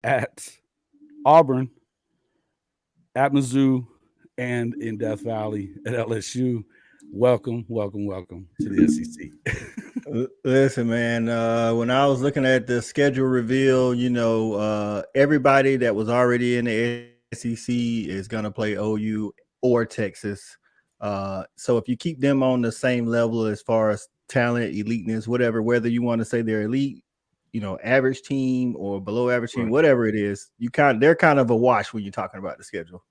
at Auburn, at Mizzou, and in Death Valley at LSU. Welcome, welcome, welcome to the SEC. Listen, man. When I was looking at the schedule reveal, everybody that was already in the SEC is gonna play OU or Texas. So if you keep them on the same level as far as talent, eliteness, whatever, whether you want to say they're elite, average team or below average team, Right. whatever it is, they're kind of a wash when you're talking about the schedule.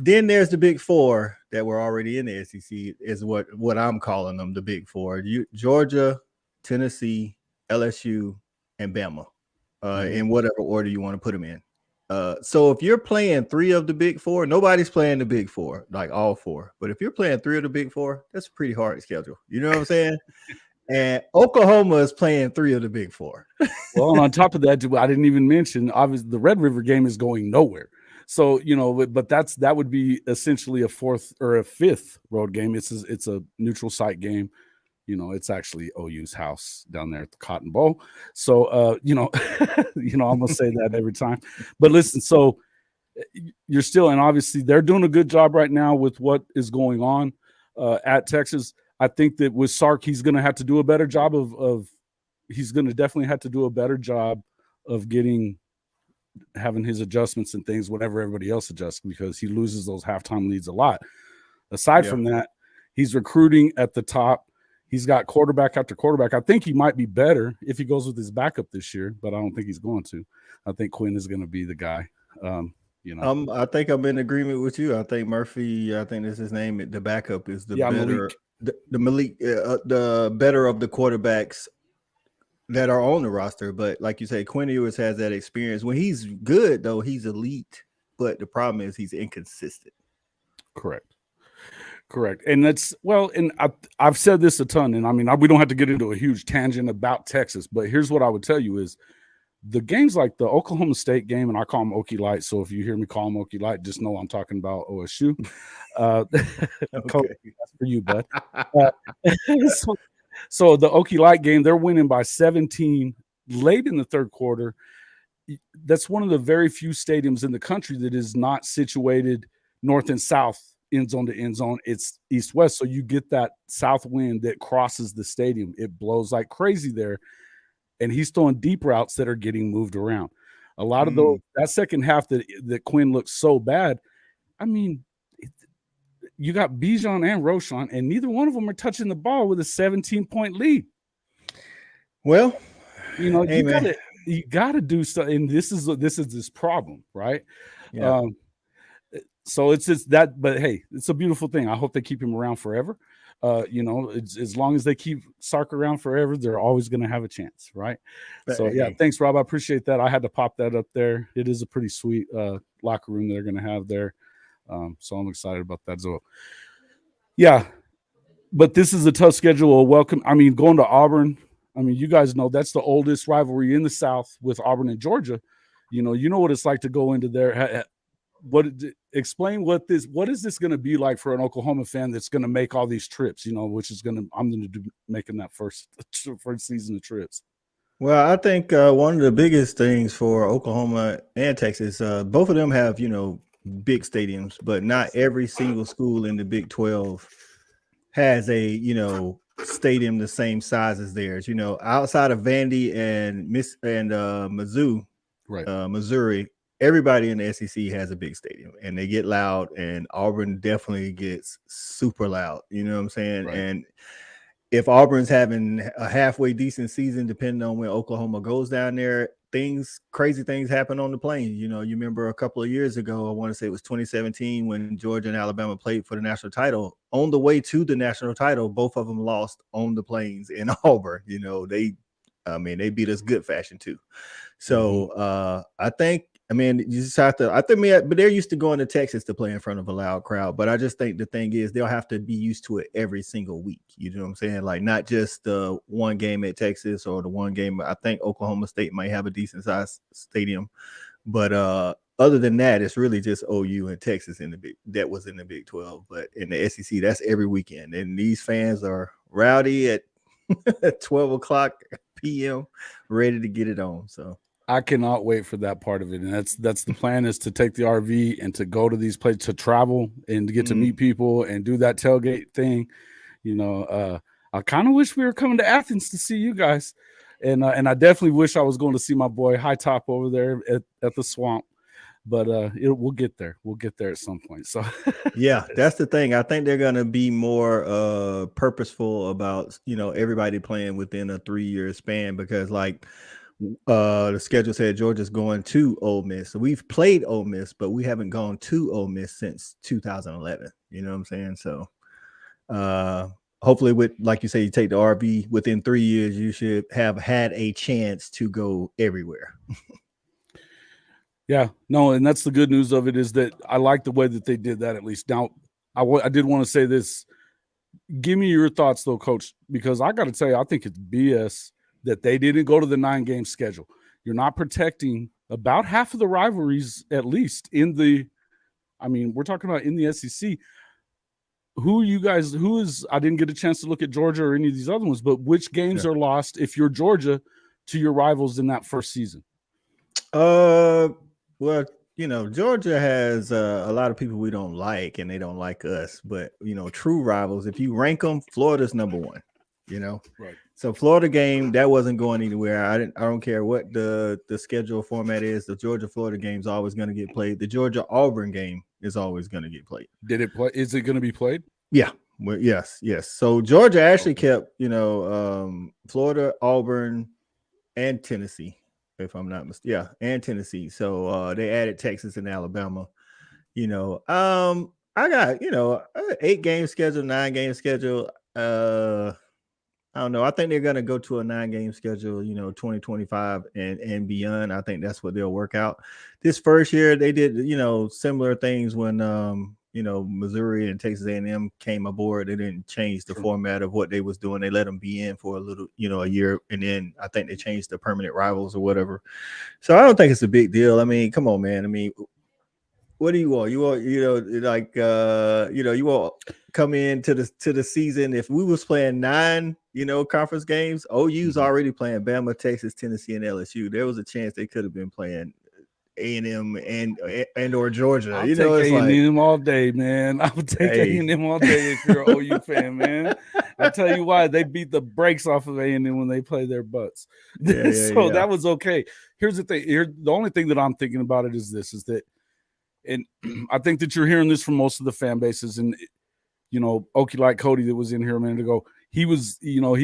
Then there's the big four that were already in the SEC, is what I'm calling them, the big four: Georgia, Tennessee, LSU, and Bama, in whatever order you want to put them in. So if you're playing three of the big four, nobody's playing the big four, like all four. But if you're playing three of the big four, that's a pretty hard schedule. You know what I'm saying? And Oklahoma is playing three of the big four. Well, and on top of that, I didn't even mention, obviously, the Red River game is going nowhere. So, but that would be essentially a fourth or a fifth road game. It's a neutral site game. It's actually OU's house down there at the Cotton Bowl. So, I'm gonna say that every time. But listen, so you're still, and obviously they're doing a good job right now with what is going on at Texas. I think that with Sark, he's going to have to do a better job he's going to definitely have to do a better job of having his adjustments and things whenever everybody else adjusts, because he loses those halftime leads a lot. Aside from that, he's recruiting at the top. He's got quarterback after quarterback. I think he might be better if he goes with his backup this year, but I don't think he's going to. I think Quinn is going to be the guy. I think I'm in agreement with you. I think Murphy, I think that's his name. The backup is the better, Malik. The Malik, the better of the quarterbacks that are on the roster. But like you say, Quinn Ewers has that experience. When he's good, though, he's elite. But the problem is he's inconsistent. Correct. And and I've said this a ton, and I mean, we don't have to get into a huge tangent about Texas, but here's what I would tell you is the games like the Oklahoma State game, and I call them Okie Light. So if you hear me call them Okie Light, just know I'm talking about OSU. Okay. That's for you, bud. So the Okie Light game, they're winning by 17 late in the third quarter. That's one of the very few stadiums in the country that is not situated north and south, end zone to end zone. It's east-west, so you get that south wind that crosses the stadium. It blows like crazy there, and he's throwing deep routes that are getting moved around. A lot of that second half that Quinn looks so bad, I mean, you got Bijan and Roschon, and neither one of them are touching the ball with a 17-point lead. Well, you got to do stuff, and this is this problem, right? Yeah. So it's just that, but hey, it's a beautiful thing. I hope they keep him around forever. As long as they keep Sark around forever, they're always going to have a chance, right? So yeah, thanks, Rob. I appreciate that. I had to pop that up there. It is a pretty sweet locker room they're going to have there. So I'm excited about that. So yeah, but this is a tough schedule. Welcome. I mean, going to Auburn. I mean, you guys know that's the oldest rivalry in the South with Auburn and Georgia. You know what it's like to go into there. Explain what is this going to be like for an Oklahoma fan that's going to make all these trips, I'm going to do making that first season of trips. Well, I think one of the biggest things for Oklahoma and Texas, both of them have, big stadiums, but not every single school in the Big 12 has a, stadium the same size as theirs. Outside of Vandy and Mizzou, right, Missouri, everybody in the SEC has a big stadium, and they get loud, and Auburn definitely gets super loud. You know what I'm saying? Right. And if Auburn's having a halfway decent season, depending on when Oklahoma goes down there, crazy things happen on the plains. You remember a couple of years ago, I want to say it was 2017, when Georgia and Alabama played for the national title. On the way to the national title, both of them lost on the plains in Auburn. They beat us good fashion too. So I think, you just have to, but they're used to going to Texas to play in front of a loud crowd. But I just think the thing is they'll have to be used to it every single week. You know what I'm saying? Like, not just the one game at Texas or the one game. I think Oklahoma State might have a decent sized stadium. But other than that, it's really just OU and Texas that was in the Big 12. But in the SEC, that's every weekend. And these fans are rowdy at 12 o'clock p.m. ready to get it on. So I cannot wait for that part of it. And that's the plan, is to take the RV and to go to these places, to travel and to get to meet people and do that tailgate thing. I kind of wish we were coming to Athens to see you guys. And I definitely wish I was going to see my boy High Top over there at the swamp. But we'll get there. We'll get there at some point. So yeah, that's the thing. I think they're gonna be more purposeful about everybody playing within a 3-year span, because like the schedule said Georgia's going to Ole Miss. So we've played Ole Miss, but we haven't gone to Ole Miss since 2011. You know what I'm saying? So hopefully, with, like you say, you take the RV, within 3 years, you should have had a chance to go everywhere. Yeah, no, and that's the good news of it, is that I like the way that they did that, at least. Now, I did want to say this. Give me your thoughts, though, Coach, because I got to tell you, I think it's BS that they didn't go to the 9-game schedule. You're not protecting about half of the rivalries, at least we're talking about in the SEC. I didn't get a chance to look at Georgia or any of these other ones, but which games are lost if you're Georgia to your rivals in that first season? Well, Georgia has a lot of people we don't like, and they don't like us. But true rivals, if you rank them, Florida's number one. Right. So Florida game, that wasn't going anywhere. I don't care what the schedule format is. The Georgia-Florida game is always going to get played. The Georgia-Auburn game is always going to get played. Did it play? Is it going to be played? Yeah. Well, yes. So Georgia actually kept Florida, Auburn, and Tennessee, if I'm not mistaken. Yeah, and Tennessee. So they added Texas and Alabama. I got 8-game schedule, 9-game schedule. I don't know. I think they're going to go to a 9-game schedule, 2025 and beyond. I think that's what they'll work out. This first year, they did, similar things when, Missouri and Texas A&M came aboard. They didn't change the format of what they was doing. They let them be in for a little, a year. And then I think they changed the permanent rivals or whatever. So I don't think it's a big deal. I mean, come on, man. I mean, what do you want? You want, you want come into the season. If we was playing 9, conference games, OU's already playing Bama, Texas, Tennessee, and LSU. There was a chance they could have been playing A&M and or Georgia. I'll take A&M all day, man. I would take A&M all day if you're an OU fan, man. I'll tell you why. They beat the brakes off of A&M when they play their butts. That was okay. Here's the thing. The only thing that I'm thinking about it is this, is that, and I think that you're hearing this from most of the fan bases, and Okie like Cody that was in here a minute ago, he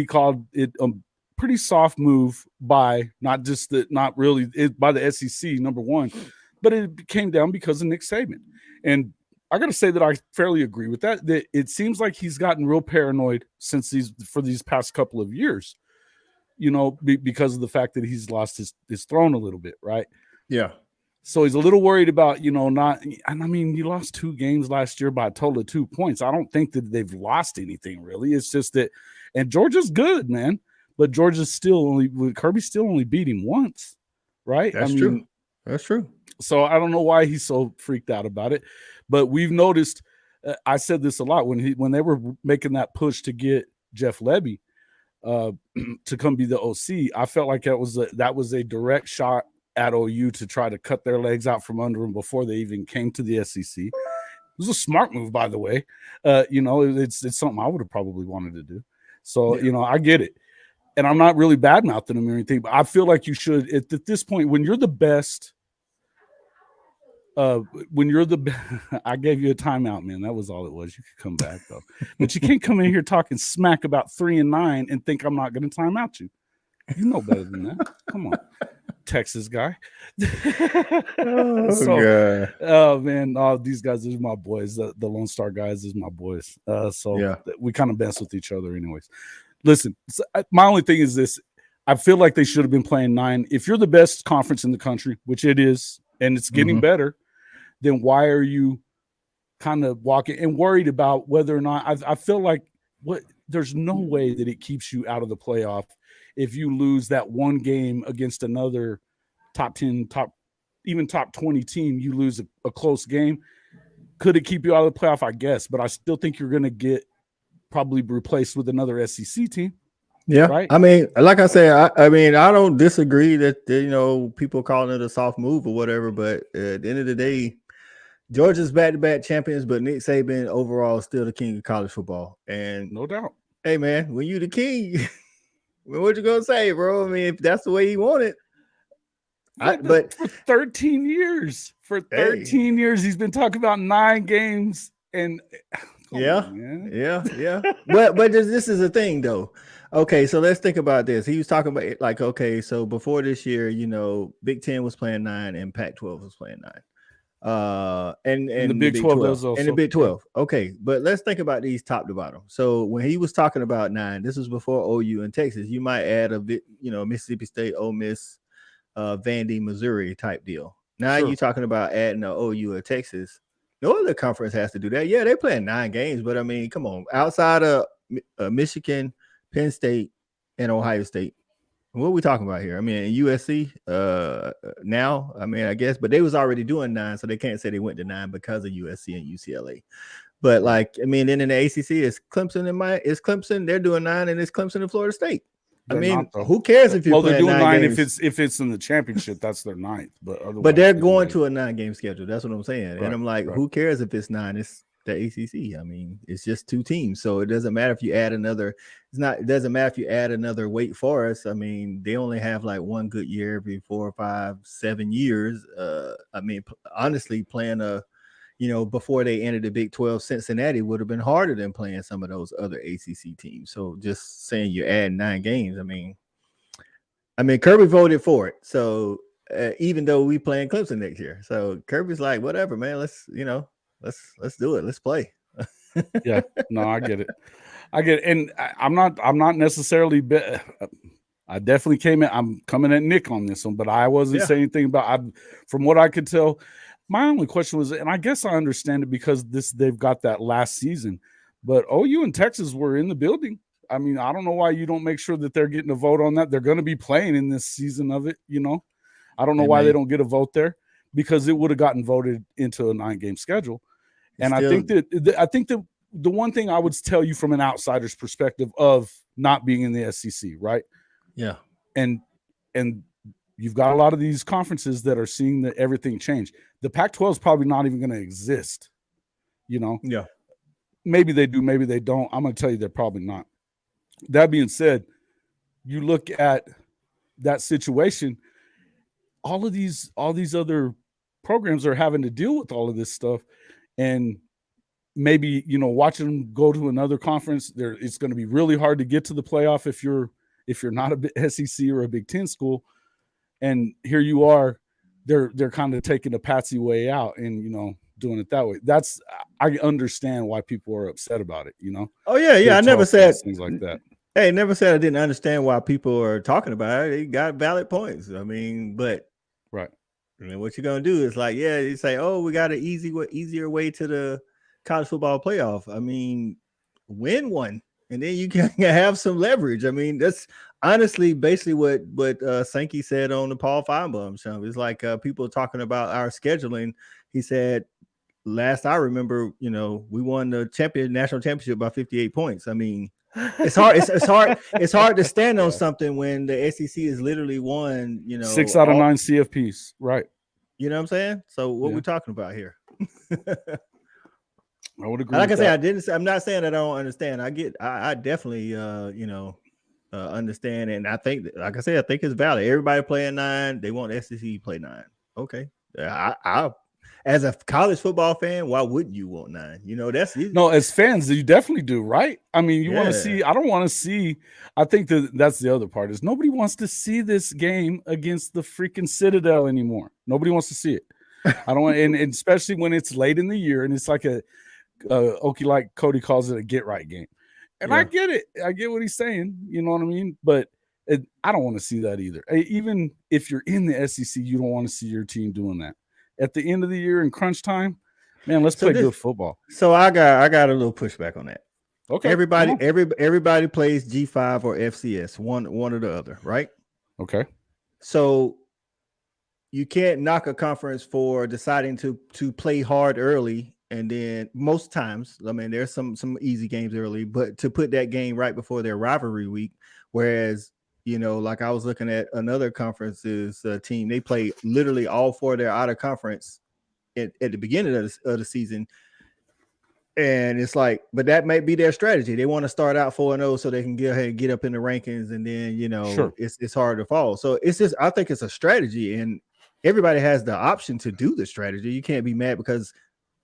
called it a pretty soft move by by the SEC, number one, but it came down because of Nick Saban. And I got to say that I fairly agree with that. That it seems like he's gotten real paranoid for these past couple of years, because of the fact that he's lost his throne a little bit, right? Yeah. So he's a little worried about, not – and I mean, you lost 2 games last year by a total of 2 points. I don't think that they've lost anything, really. It's just that – and Georgia's good, man. But Georgia's Kirby still only beat him once, right? That's true. That's true. So I don't know why he's so freaked out about it. But we've noticed I said this a lot when they were making that push to get Jeff Lebby to come be the OC. I felt like that was a direct shot at OU to try to cut their legs out from under them before they even came to the SEC. It was a smart move, by the way. It's something I would have probably wanted to do. So, I get it. And I'm not really bad-mouthing them or anything, but I feel like you should, at this point, when you're the best, I gave you a timeout, man. That was all it was. You could come back, though. But you can't come in here talking smack about 3 and 9 and think I'm not going to time out you. You know better than that. Come on. Texas guy. Oh man, these guys are my boys. The Lone Star guys is my boys. We kind of mess with each other anyways. Listen, my only thing is this. I feel like they should have been playing 9. If you're the best conference in the country, which it is, and it's getting better, then why are you kind of walking and worried about whether or not I feel like there's no way that it keeps you out of the playoff if you lose that one game against another top 10, even top 20 team. You lose a close game. Could it keep you out of the playoff? I guess, but I still think you're going to get probably replaced with another SEC team. Yeah, right? I mean, like I said, I mean, I don't disagree that people calling it a soft move or whatever, but at the end of the day, Georgia's back-to-back champions, but Nick Saban overall is still the king of college football. And No doubt. hey, man, when you the king, what you gonna say, bro? I mean, if that's the way he want it, For 13 years, hey, he's been talking about 9 games, and yeah, on, man. yeah. but this is a thing though. Okay, so let's think about this. He was talking about it like, okay, so before this year, Big Ten was playing 9 and Pac-12 was playing 9. And the Big 12 does also. And the Big 12. Yeah. Okay, but let's think about these top to bottom. So when he was talking about 9, this was before OU and Texas. You might add a bit, Mississippi State, Ole Miss, Vandy, Missouri type deal. Now you're talking about adding a OU or Texas. No other conference has to do that. Yeah, they're playing 9 games, but I mean, come on, outside of Michigan, Penn State, and Ohio State. What are we talking about here? I mean, USC now, I mean, I guess, but they was already doing 9, so they can't say they went to 9 because of USC and UCLA. But like, I mean, then in the ACC, it's Clemson it's Clemson. They're doing 9, and it's Clemson and Florida State. They're I mean, who cares if you're they're doing 9 games? if it's in the championship, that's their 9th. But they're going to a 9-game schedule. That's what I'm saying. Right, and I'm like, who cares if it's 9? It's the ACC. I mean, it's just 2 teams, so it doesn't matter if you add another. It doesn't matter if you add another Wake Forest. I mean, they only have like one good year every 4 or 5, 7 years. I mean, honestly, playing before they entered the Big 12, Cincinnati would have been harder than playing some of those other ACC teams. So just saying you add 9 games, I mean, Kirby voted for it. So even though we playing Clemson next year, so Kirby's like, whatever, man. Let's do it. Let's play. Yeah, no, I get it. And I'm not necessarily. I definitely I'm coming at Nick on this one, but I wasn't saying anything about. From what I could tell, my only question was, and I guess I understand it because they've got that last season, but OU and Texas were in the building. I mean, I don't know why you don't make sure that they're getting a vote on that. They're going to be playing in this season of it, I don't know why they don't get a vote there, because it would have gotten voted into a 9-game schedule. And I think that the one thing I would tell you from an outsider's perspective of not being in the SEC, right? Yeah. And you've got a lot of these conferences that are seeing that everything change. The Pac-12 is probably not even going to exist, Yeah. Maybe they do, maybe they don't. I'm going to tell you they're probably not. That being said, you look at that situation, all these other programs are having to deal with all of this stuff, and maybe watching them go to another conference, it's going to be really hard to get to the playoff if you're not a SEC or a Big Ten school, and here you are, they're kind of taking a patsy way out and doing it that way. I understand why people are upset about it. Oh yeah. I never said things like that. Hey, never said I didn't understand why people are talking about it. They got valid points. I mean, but right. I mean, what you're gonna do is like, you say, oh, we got an easier way to the college football playoff. I mean, win one, and then you can have some leverage. I mean, that's honestly basically what Sankey said on the Paul Feinbaum show. It's like people talking about our scheduling. He said, last I remember, we won the national championship by 58 points. I mean, it's hard. It's hard to stand on something when the SEC is literally won. 6 out of 9 CFPs, right? You know what I'm saying? So what we're talking about here? I would agree. Like I said, I'm not saying that I don't understand. I definitely, understand, and I think, like I said, I think it's valid. Everybody playing 9. They want SEC to play 9. Okay, I as a college football fan, why wouldn't you want 9? That's no. As fans, you definitely do, right? I mean, you want to see. I don't want to see. I think that's the other part is nobody wants to see this game against the freaking Citadel anymore. Nobody wants to see it. I don't want, and especially when it's late in the year and it's like like Cody calls it, a get right game. And I get it. I get what he's saying. You know what I mean? But I don't want to see that either. Even if you're in the SEC, you don't want to see your team doing that. At the end of the year in crunch time, man, let's play good football. So I got a little pushback on that. Okay. Everybody plays G5 or FCS, one or the other, right? Okay. So you can't knock a conference for deciding to play hard early, and then most times, I mean, there's some easy games early, but to put that game right before their rivalry week Whereas, like I was looking at another conference's team, they play literally all four of their out of conference at the beginning of the season. And it's like, but that might be their strategy. They want to start out 4-0 so they can get ahead and get up in the rankings, and then Sure. it's hard to fall. So it's just, I think it's a strategy, and everybody has the option to do the strategy. You can't be mad because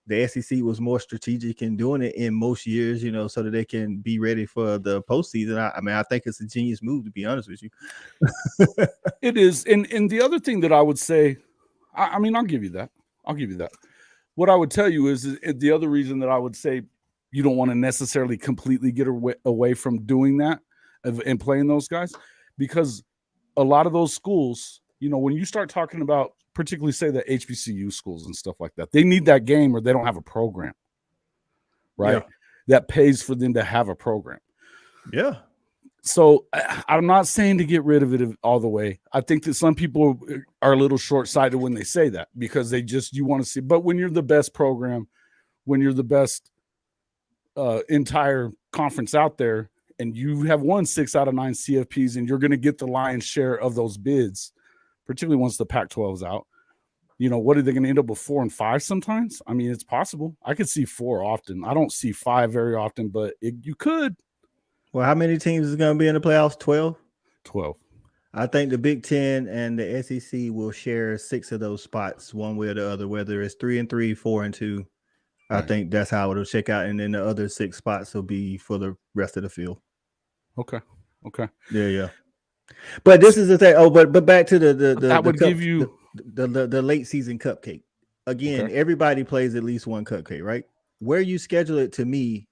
the SEC was more strategic in doing it in most years, so that they can be ready for the postseason. I think it's a genius move, to be honest with you. It is. And the other thing that I would say, I'll give you that. What I would tell you is the other reason that I would say you don't want to necessarily completely get away from doing that and playing those guys, because a lot of those schools, when you start talking about, particularly say the HBCU schools and stuff like that, they need that game or they don't have a program, right? Yeah. That pays for them to have a program. Yeah. So I'm not saying to get rid of it all the way. I think that some people are a little short-sighted when they say that, because you want to see. But when you're the best program, when you're the best entire conference out there, and you have won 6 out of 9 CFPs, and you're going to get the lion's share of those bids, particularly once the Pac-12 is out, what are they going to end up with, 4 and 5 sometimes? I mean, it's possible. I could see 4 often. I don't see 5 very often, but you could. Well, how many teams is going to be in the playoffs? 12? 12. I think the Big Ten and the SEC will share 6 of those spots one way or the other, whether it's 3 and 3, 4 and 2. Right. I think that's how it'll check out. And then the other 6 spots will be for the rest of the field. Okay. Yeah. But this is the thing. Oh, but back to the would give you the late season cupcake. Again, Everybody plays at least one cupcake, right? Where you schedule it, to me,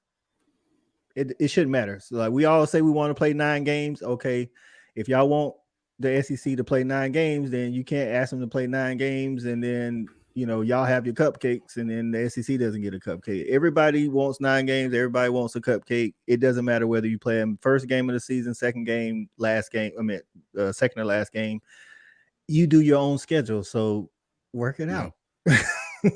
it shouldn't matter. So, like, we all say we want to play 9 games. Okay, if y'all want the SEC to play 9 games, then you can't ask them to play 9 games, and then y'all have your cupcakes, and then the SEC doesn't get a cupcake. Everybody wants 9 games. Everybody wants a cupcake. It doesn't matter whether you play them first game of the season, second game, last game. Second or last game. You do your own schedule, so work it out.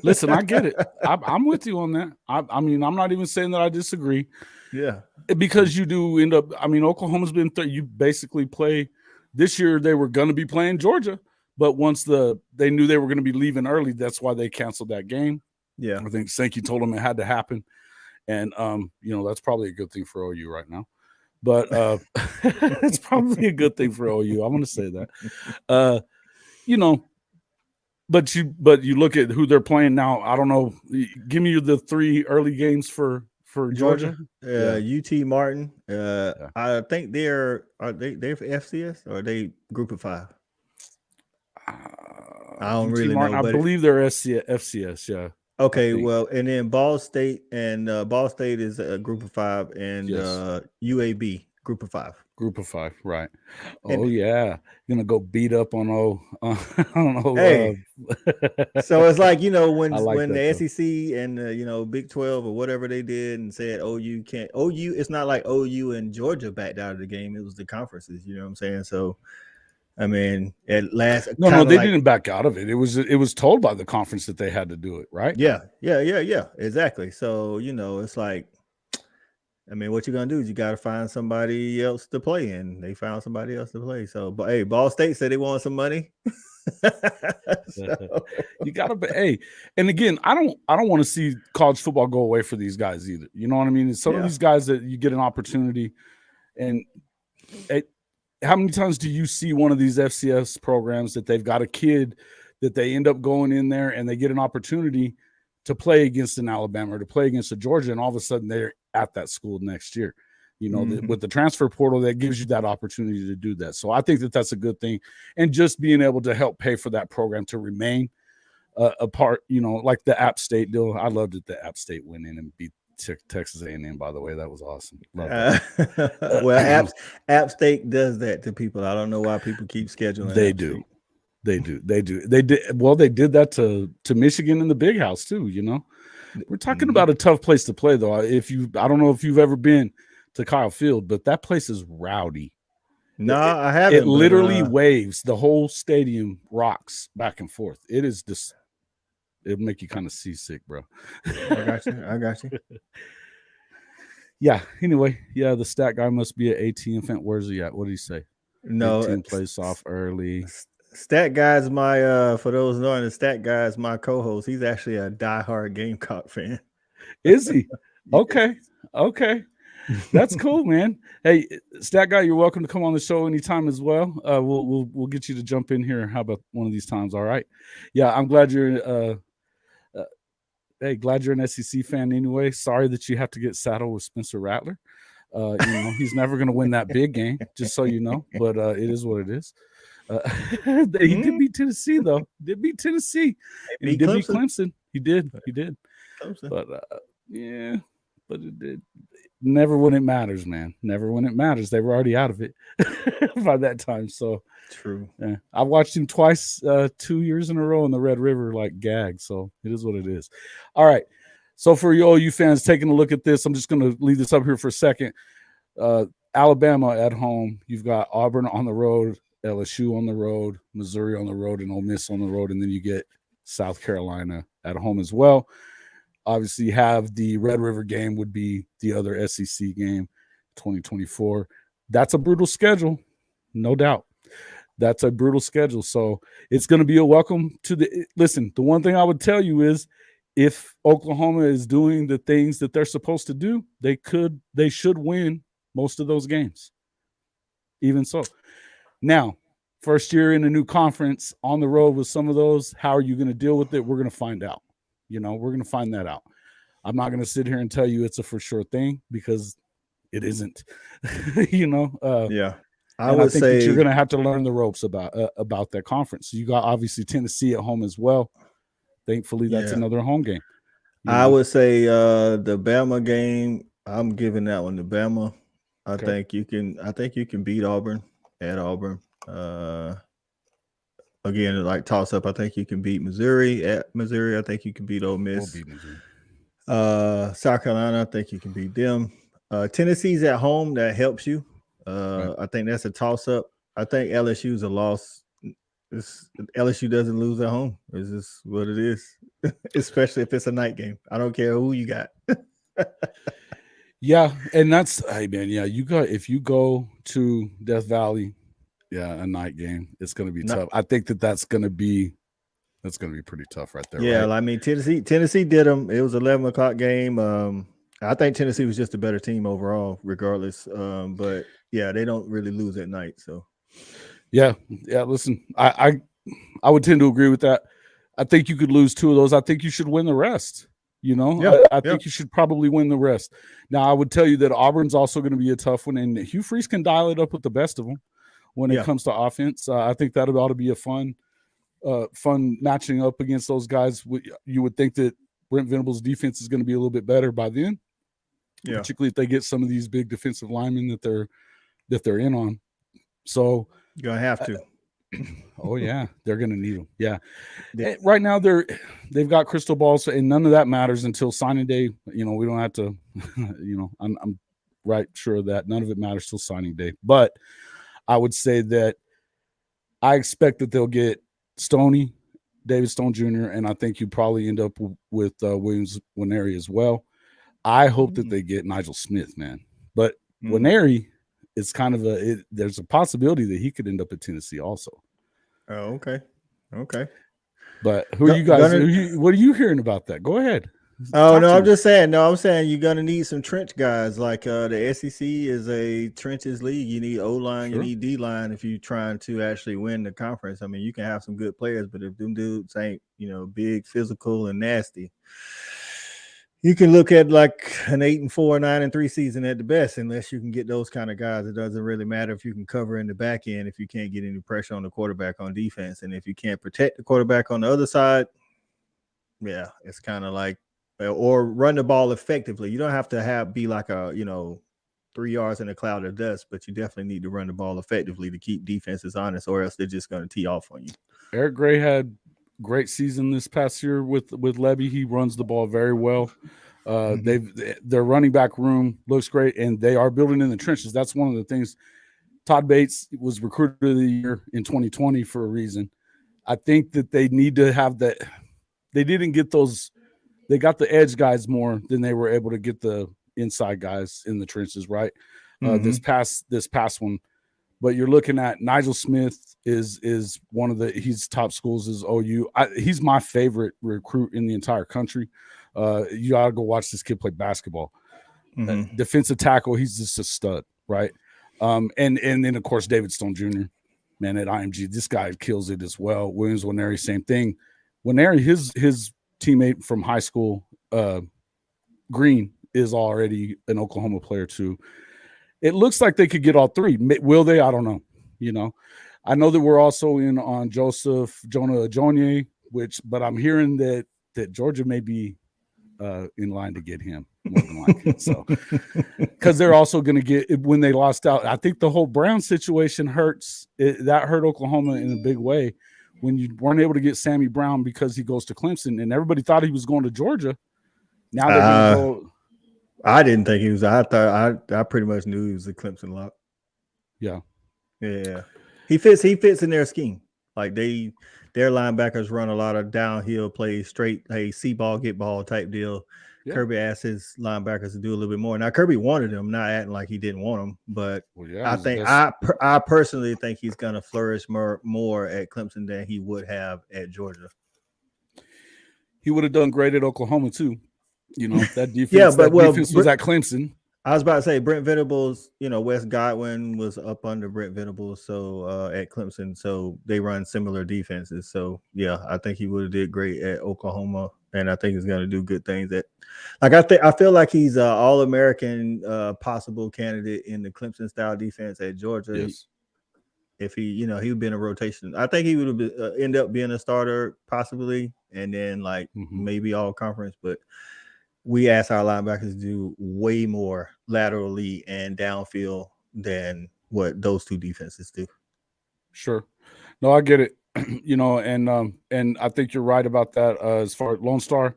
Listen, I get it. I'm with you on that. I'm not even saying that I disagree. Yeah, because you do end up. Oklahoma's been. You basically play this year. They were going to be playing Georgia, but once they knew they were going to be leaving early, that's why they canceled that game. Yeah, I think Sankey told them it had to happen, and that's probably a good thing for OU right now. But it's probably a good thing for OU. I'm going to say that. But you look at who they're playing now. I don't know. Give me the 3 early games for Georgia. UT Martin. I think they're FCS or are they Group of 5? I don't UT really Martin, know. I believe they're FCS. Yeah. Okay. Well, and then Ball State is a Group of 5, and UAB Group of 5. Group of 5, right? Oh yeah, you're gonna go beat up on Hey, so it's like when the SEC and Big 12 or whatever they did and said OU can't. OU, it's not like OU and Georgia backed out of the game. It was the conferences. You know what I'm saying? So, I mean, at last, no, they didn't back out of it. It was told by the conference that they had to do it, right? Yeah, exactly. So it's like, I mean, what you're gonna do is you got to find somebody else to play, and they found somebody else to play. So, but hey, Ball State said they want some money. You gotta be. And again, I don't want to see college football go away for these guys either. You know what I mean? It's some of these guys that you get an opportunity, and how many times do you see one of these FCS programs that they've got a kid that they end up going in there and they get an opportunity to play against an Alabama or to play against a Georgia, and all of a sudden they're at that school next year. With the transfer portal, that gives you that opportunity to do that. So I think that that's a good thing, and just being able to help pay for that program to remain a part. Like the App State deal. I loved it. The App State went in and beat Texas A&M. By the way, that was awesome. Well, App State does that to people. I don't know why people keep scheduling. They do. They did. Well, they did that to Michigan in the Big House too. We're talking about a tough place to play, though. I don't know if you've ever been to Kyle Field, but that place is rowdy. No, I haven't. It literally waves. The whole stadium rocks back and forth. It is just. It'll make you kind of seasick, bro. I got you. Yeah. Anyway, yeah, the stat guy must be an 18 fan. Where's he at? What did he say? Big No, team plays off early. Stat Guy's my for those knowing, the Stat Guy is my co-host. He's actually a diehard Gamecock fan. Is he? Yes. Okay. Okay. That's cool, man. Hey, stat guy, you're welcome to come on the show anytime as well. We'll get you to jump in here. How about one of these times? All right. Yeah, I'm glad you're. Hey, glad you're an SEC fan anyway. Sorry that you have to get saddled with Spencer Rattler. He's never going to win that big game, just so you know. But it is what it is. He did beat Tennessee, though. Did beat Tennessee. And he did beat Clemson. He did. Clemson. But yeah, but it did. Never when it matters, man. Never when it matters. They were already out of it by that time. So true. Yeah. I watched him twice, 2 years in a row in the Red River, like gag. So it is what it is. All right. So for you fans taking a look at this, I'm just going to leave this up here for a second. Alabama at home. You've got Auburn on the road, LSU on the road, Missouri on the road, and Ole Miss on the road. And then you get South Carolina at home as well. Obviously, you have the Red River game would be the other SEC game, 2024. That's a brutal schedule, no doubt. That's a brutal schedule. So it's going to be a welcome to the – listen, the one thing I would tell you is if Oklahoma is doing the things that they're supposed to do, they should win most of those games. Even so. Now, first year in a new conference, on the road with some of those, how are you going to deal with it? We're going to find out. We're going to find that out. I'm not going to sit here and tell you it's a for sure thing because it isn't. Yeah. I think that you're going to have to learn the ropes about that conference. You got obviously Tennessee at home as well. Thankfully, that's another home game. I would say the Bama game. I'm giving that one to Bama. I think you can beat Auburn at Auburn. Again, like toss up. I think you can beat Missouri at Missouri. I think you can beat Ole Miss. We'll beat Missouri. South Carolina, I think you can beat them. Tennessee's at home. That helps you. Right. I think that's a toss up. I think LSU's a loss. LSU doesn't lose at home. It's just what it is, especially if it's a night game. I don't care who you got. Yeah, and that's man. Yeah, if you go to Death Valley. Yeah, a night game. It's going to be tough. I think that's going to be pretty tough right there. Yeah, right? I mean Tennessee did them. It was 11 o'clock game. I think Tennessee was just a better team overall, regardless. But yeah, they don't really lose at night. So yeah. Listen, I would tend to agree with that. I think you could lose 2 of those. I think you should win the rest. I think you should probably win the rest. Now, I would tell you that Auburn's also going to be a tough one, and Hugh Freeze can dial it up with the best of them. When it comes to offense, I think that ought to be a fun matching up against those guys. You would think that Brent Venables' defense is going to be a little bit better by then, particularly if they get some of these big defensive linemen that they're in on. So you're gonna have to. Oh yeah, they're going to need them. Yeah. Right now they've got crystal balls, and none of that matters until signing day. We don't have to. I'm right sure of that none of it matters till signing day, but. I would say that I expect that they'll get Stoney, David Stone Jr., and I think you probably end up with Williams Nwaneri as well. I hope that they get Nigel Smith, man. But Nwaneri is kind of there's a possibility that he could end up at Tennessee also. Oh, okay. But who are you guys? What are you hearing about that? Go ahead. Oh, no, I'm just saying. No, I'm saying you're going to need some trench guys. Like the SEC is a trenches league. You need O-line, you need D-line if you're trying to actually win the conference. I mean, you can have some good players, but if them dudes ain't, big, physical, and nasty, you can look at like an 8-4, 9-3 season at the best, unless you can get those kind of guys. It doesn't really matter if you can cover in the back end if you can't get any pressure on the quarterback on defense. And if you can't protect the quarterback on the other side, yeah, it's kind of like, or run the ball effectively. You don't have to be like 3 yards in a cloud of dust, but you definitely need to run the ball effectively to keep defenses honest, or else they're just going to tee off on you. Eric Gray had great season this past year with Levy. He runs the ball very well. Their running back room looks great, and they are building in the trenches. That's one of the things. Todd Bates was recruited of the year in 2020 for a reason. I think that they need to have that. They didn't get those. They got the edge guys more than they were able to get the inside guys in the trenches, right? This past one, but you're looking at Nigel Smith is one of he's top schools is OU. He's my favorite recruit in the entire country. You gotta go watch this kid play basketball. Defensive tackle, he's just a stud, right? And then of course David Stone Jr., man, at IMG, this guy kills it as well. Williams Nwaneri, same thing. Nwaneri, his teammate from high school, Green, is already an Oklahoma player too. It looks like they could get all three. Will they? I don't know. I know that we're also in on Jonah Ajonye, but I'm hearing that Georgia may be in line to get him more than likely. So, because they're also going to get, when they lost out, I think the whole Brown situation that hurt Oklahoma in a big way when you weren't able to get Sammy Brown because he goes to Clemson, and everybody thought he was going to Georgia. Now they're going to go. I didn't think he was. I thought I pretty much knew he was a Clemson lock. Yeah. He fits in their scheme. Like their linebackers run a lot of downhill plays, straight, see ball, get ball type deal. Yeah. Kirby asked his linebackers to do a little bit more. Now Kirby wanted them, not acting like he didn't want them, but I personally think he's going to flourish more at Clemson than he would have at Georgia. He would have done great at Oklahoma too. That defense. Defense was at Clemson. I was about to say Brent Venables. Wes Godwin was up under Brent Venables, so at Clemson, so they run similar defenses. So yeah, I think he would have did great at Oklahoma, and I think he's going to do good things at. I feel like he's an All-American possible candidate in the Clemson style defense at Georgia. Yes. If he would be in a rotation, I think he would have end up being a starter possibly, and then maybe all conference, but. We ask our linebackers to do way more laterally and downfield than what those two defenses do. Sure. No, I get it. And I think you're right about that. As far as Lone Star,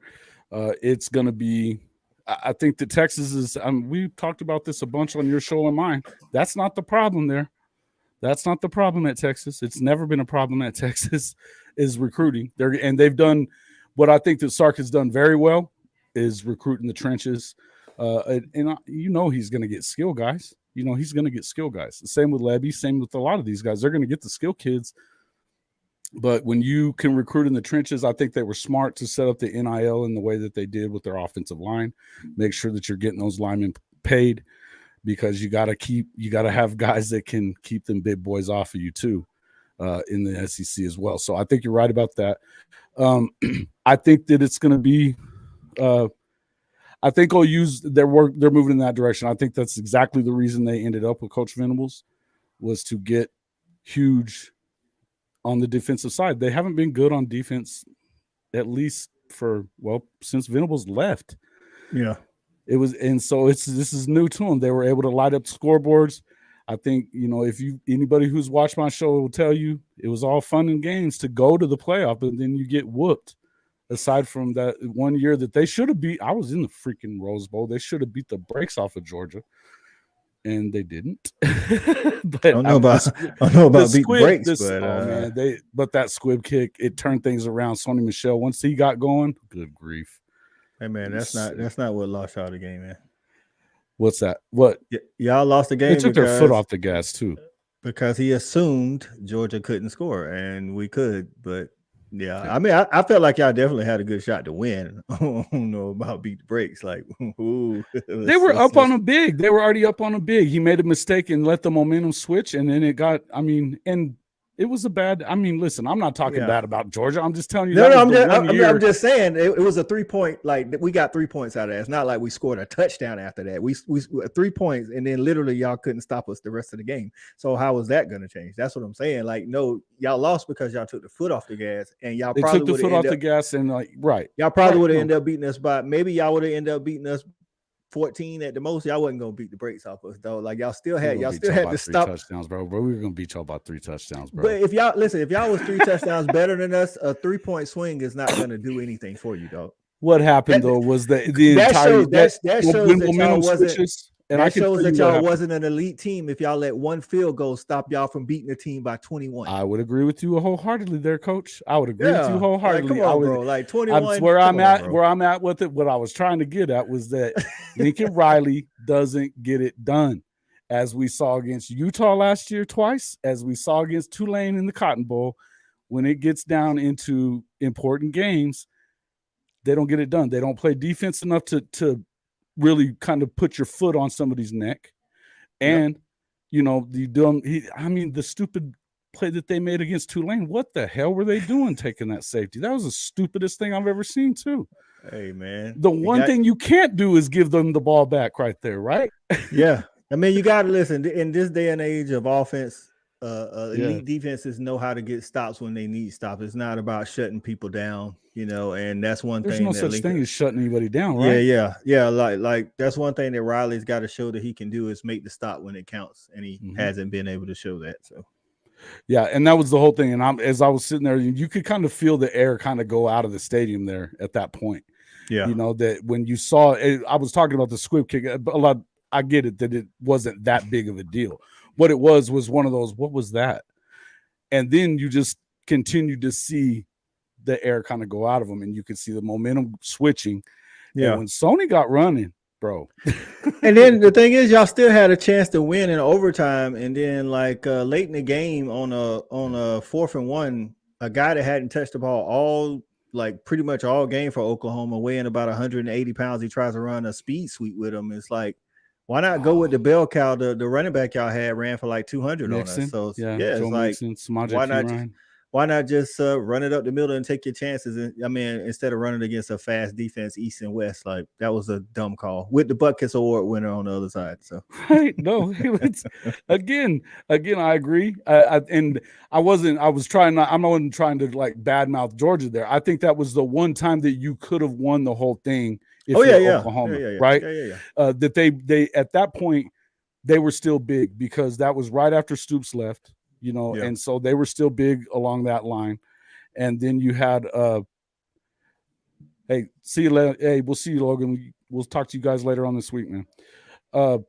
it's going to be, I think that Texas is, we talked about this a bunch on your show and mine. That's not the problem there. That's not the problem at Texas. It's never been a problem at Texas is recruiting. They've done what I think that Sark has done very well. Is recruiting the trenches, and he's going to get skill guys. He's going to get skill guys. The same with Levy, same with a lot of these guys. They're going to get the skill kids. But when you can recruit in the trenches, I think they were smart to set up the NIL in the way that they did with their offensive line. Make sure that you're getting those linemen paid because you got to have guys that can keep them big boys off of you too in the SEC as well. So I think you're right about that. I think that it's going to be. I think they're moving in that direction. I think that's exactly the reason they ended up with Coach Venables was to get huge on the defensive side. They haven't been good on defense at least since Venables left. Yeah. This is new to them. They were able to light up scoreboards. I think, anybody who's watched my show will tell you it was all fun and games to go to the playoff, but then you get whooped. Aside from that 1 year that they should have beat, I was in the freaking Rose Bowl. They should have beat the brakes off of Georgia, and they didn't. But I don't know about beat brakes, but that squib kick, it turned things around. Sonny Michel, once he got going, good grief. Hey man, that's not what lost y'all the game, man. What's that? What? Y'all lost the game. They took their foot off the gas too, because he assumed Georgia couldn't score, and we could, but. Yeah, I mean, I felt like y'all definitely had a good shot to win. I don't know about beat the brakes. Like, they were up on a big. They were already up on a big. He made a mistake and let the momentum switch, and then it got. And it was a bad. Listen, I'm not talking bad about Georgia. I'm just telling you. I'm just saying it was a 3-point. Like we got 3 points out of that. It's not like we scored a touchdown after that. We 3 points, and then literally y'all couldn't stop us the rest of the game. So how was that going to change? That's what I'm saying. Like, no, y'all lost because y'all took the foot off the gas, and y'all probably took the foot off the gas, and y'all probably would have ended up beating us by maybe y'all would have ended up beating us 14 at the most. Y'all wasn't gonna beat the brakes off us though. Like y'all still had to stop touchdowns, bro. We were gonna beat y'all about 3 touchdowns, bro. But if y'all was 3 touchdowns better than us, a 3-point swing is not gonna do anything for you, dog. What happened though was the entire that shows that y'all wasn't. And I that can shows tell that you what y'all happened. wasn't an elite team if y'all let one field goal stop y'all from beating the team by 21. I would agree with you wholeheartedly there, Coach. I would agree with you Yeah, like come wholeheartedly. I on, would. bro. Like That's 21. where Come I'm on, at. bro. Where I'm at with it. What I was trying to get at was that Lincoln Riley doesn't get it done, as we saw against Utah last year twice, as we saw against Tulane in the Cotton Bowl. When it gets down into important games, they don't get it done. They don't play defense enough to really kind of put your foot on somebody's neck. Yep. And the stupid play that they made against Tulane. What the hell were they doing taking that safety? That was the stupidest thing I've ever seen, too. Hey, man. The one thing you can't do is give them the ball back right there, right? Yeah. I mean, you got to listen. In this day and age of offense, elite defenses know how to get stops when they need stops. It's not about shutting people down, and that's one There's thing. no That such Lincoln, thing as shutting anybody down, right? Yeah. Like that's one thing that Riley's got to show that he can do is make the stop when it counts, and he hasn't been able to show that. So, yeah, and that was the whole thing. And as I was sitting there, you could kind of feel the air kind of go out of the stadium there at that point. Yeah, that when you saw it, I was talking about the squib kick. I get it that it wasn't that big of a deal. What it was one of those, what was that? And then you just continued to see the air kind of go out of them, and you could see the momentum switching. Yeah. And when Sony got running, bro. And then the thing is, y'all still had a chance to win in overtime, and then like late in the game on a 4th and 1, a guy that hadn't touched the ball pretty much all game for Oklahoma, weighing about 180 pounds, he tries to run a speed sweep with him. It's like, why not go with the bell cow? The running back y'all had ran for like 200 Mixon, on us. So yeah, it's Joe like, Mixon, why not just run it up the middle and take your chances? And I mean, instead of running against a fast defense, East and West, like that was a dumb call with the Butkus Award winner on the other side. So right, no, it's again, I agree. I'm not trying to like badmouth Georgia there. I think that was the one time that you could have won the whole thing if you're Oklahoma, right? That they at that point they were still big because that was right after Stoops left. And so they were still big along that line. And then you had, hey, see you later. Hey, we'll see you, Logan. We'll talk to you guys later on this week, man. I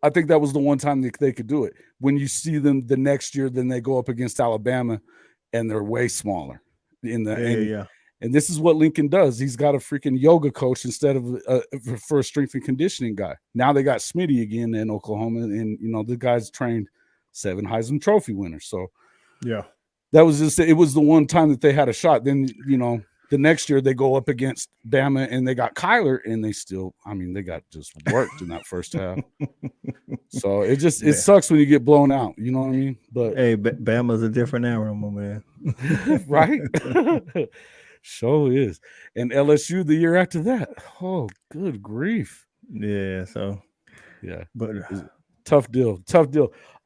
think that was the one time that they could do it. When you see them the next year, then they go up against Alabama, and they're way smaller. And this is what Lincoln does. He's got a freaking yoga coach instead of for a strength and conditioning guy. Now they got Smitty again in Oklahoma, and the guy's trained 7 Heisman Trophy winners. So that was it was the one time that they had a shot. Then the next year they go up against Bama and they got Kyler, and they got just worked in that first half. So it sucks when you get blown out. You know what I mean? But hey, Bama's a different animal, man. Right? Sure is. And LSU the year after that. Oh, good grief. Yeah. So but tough deal.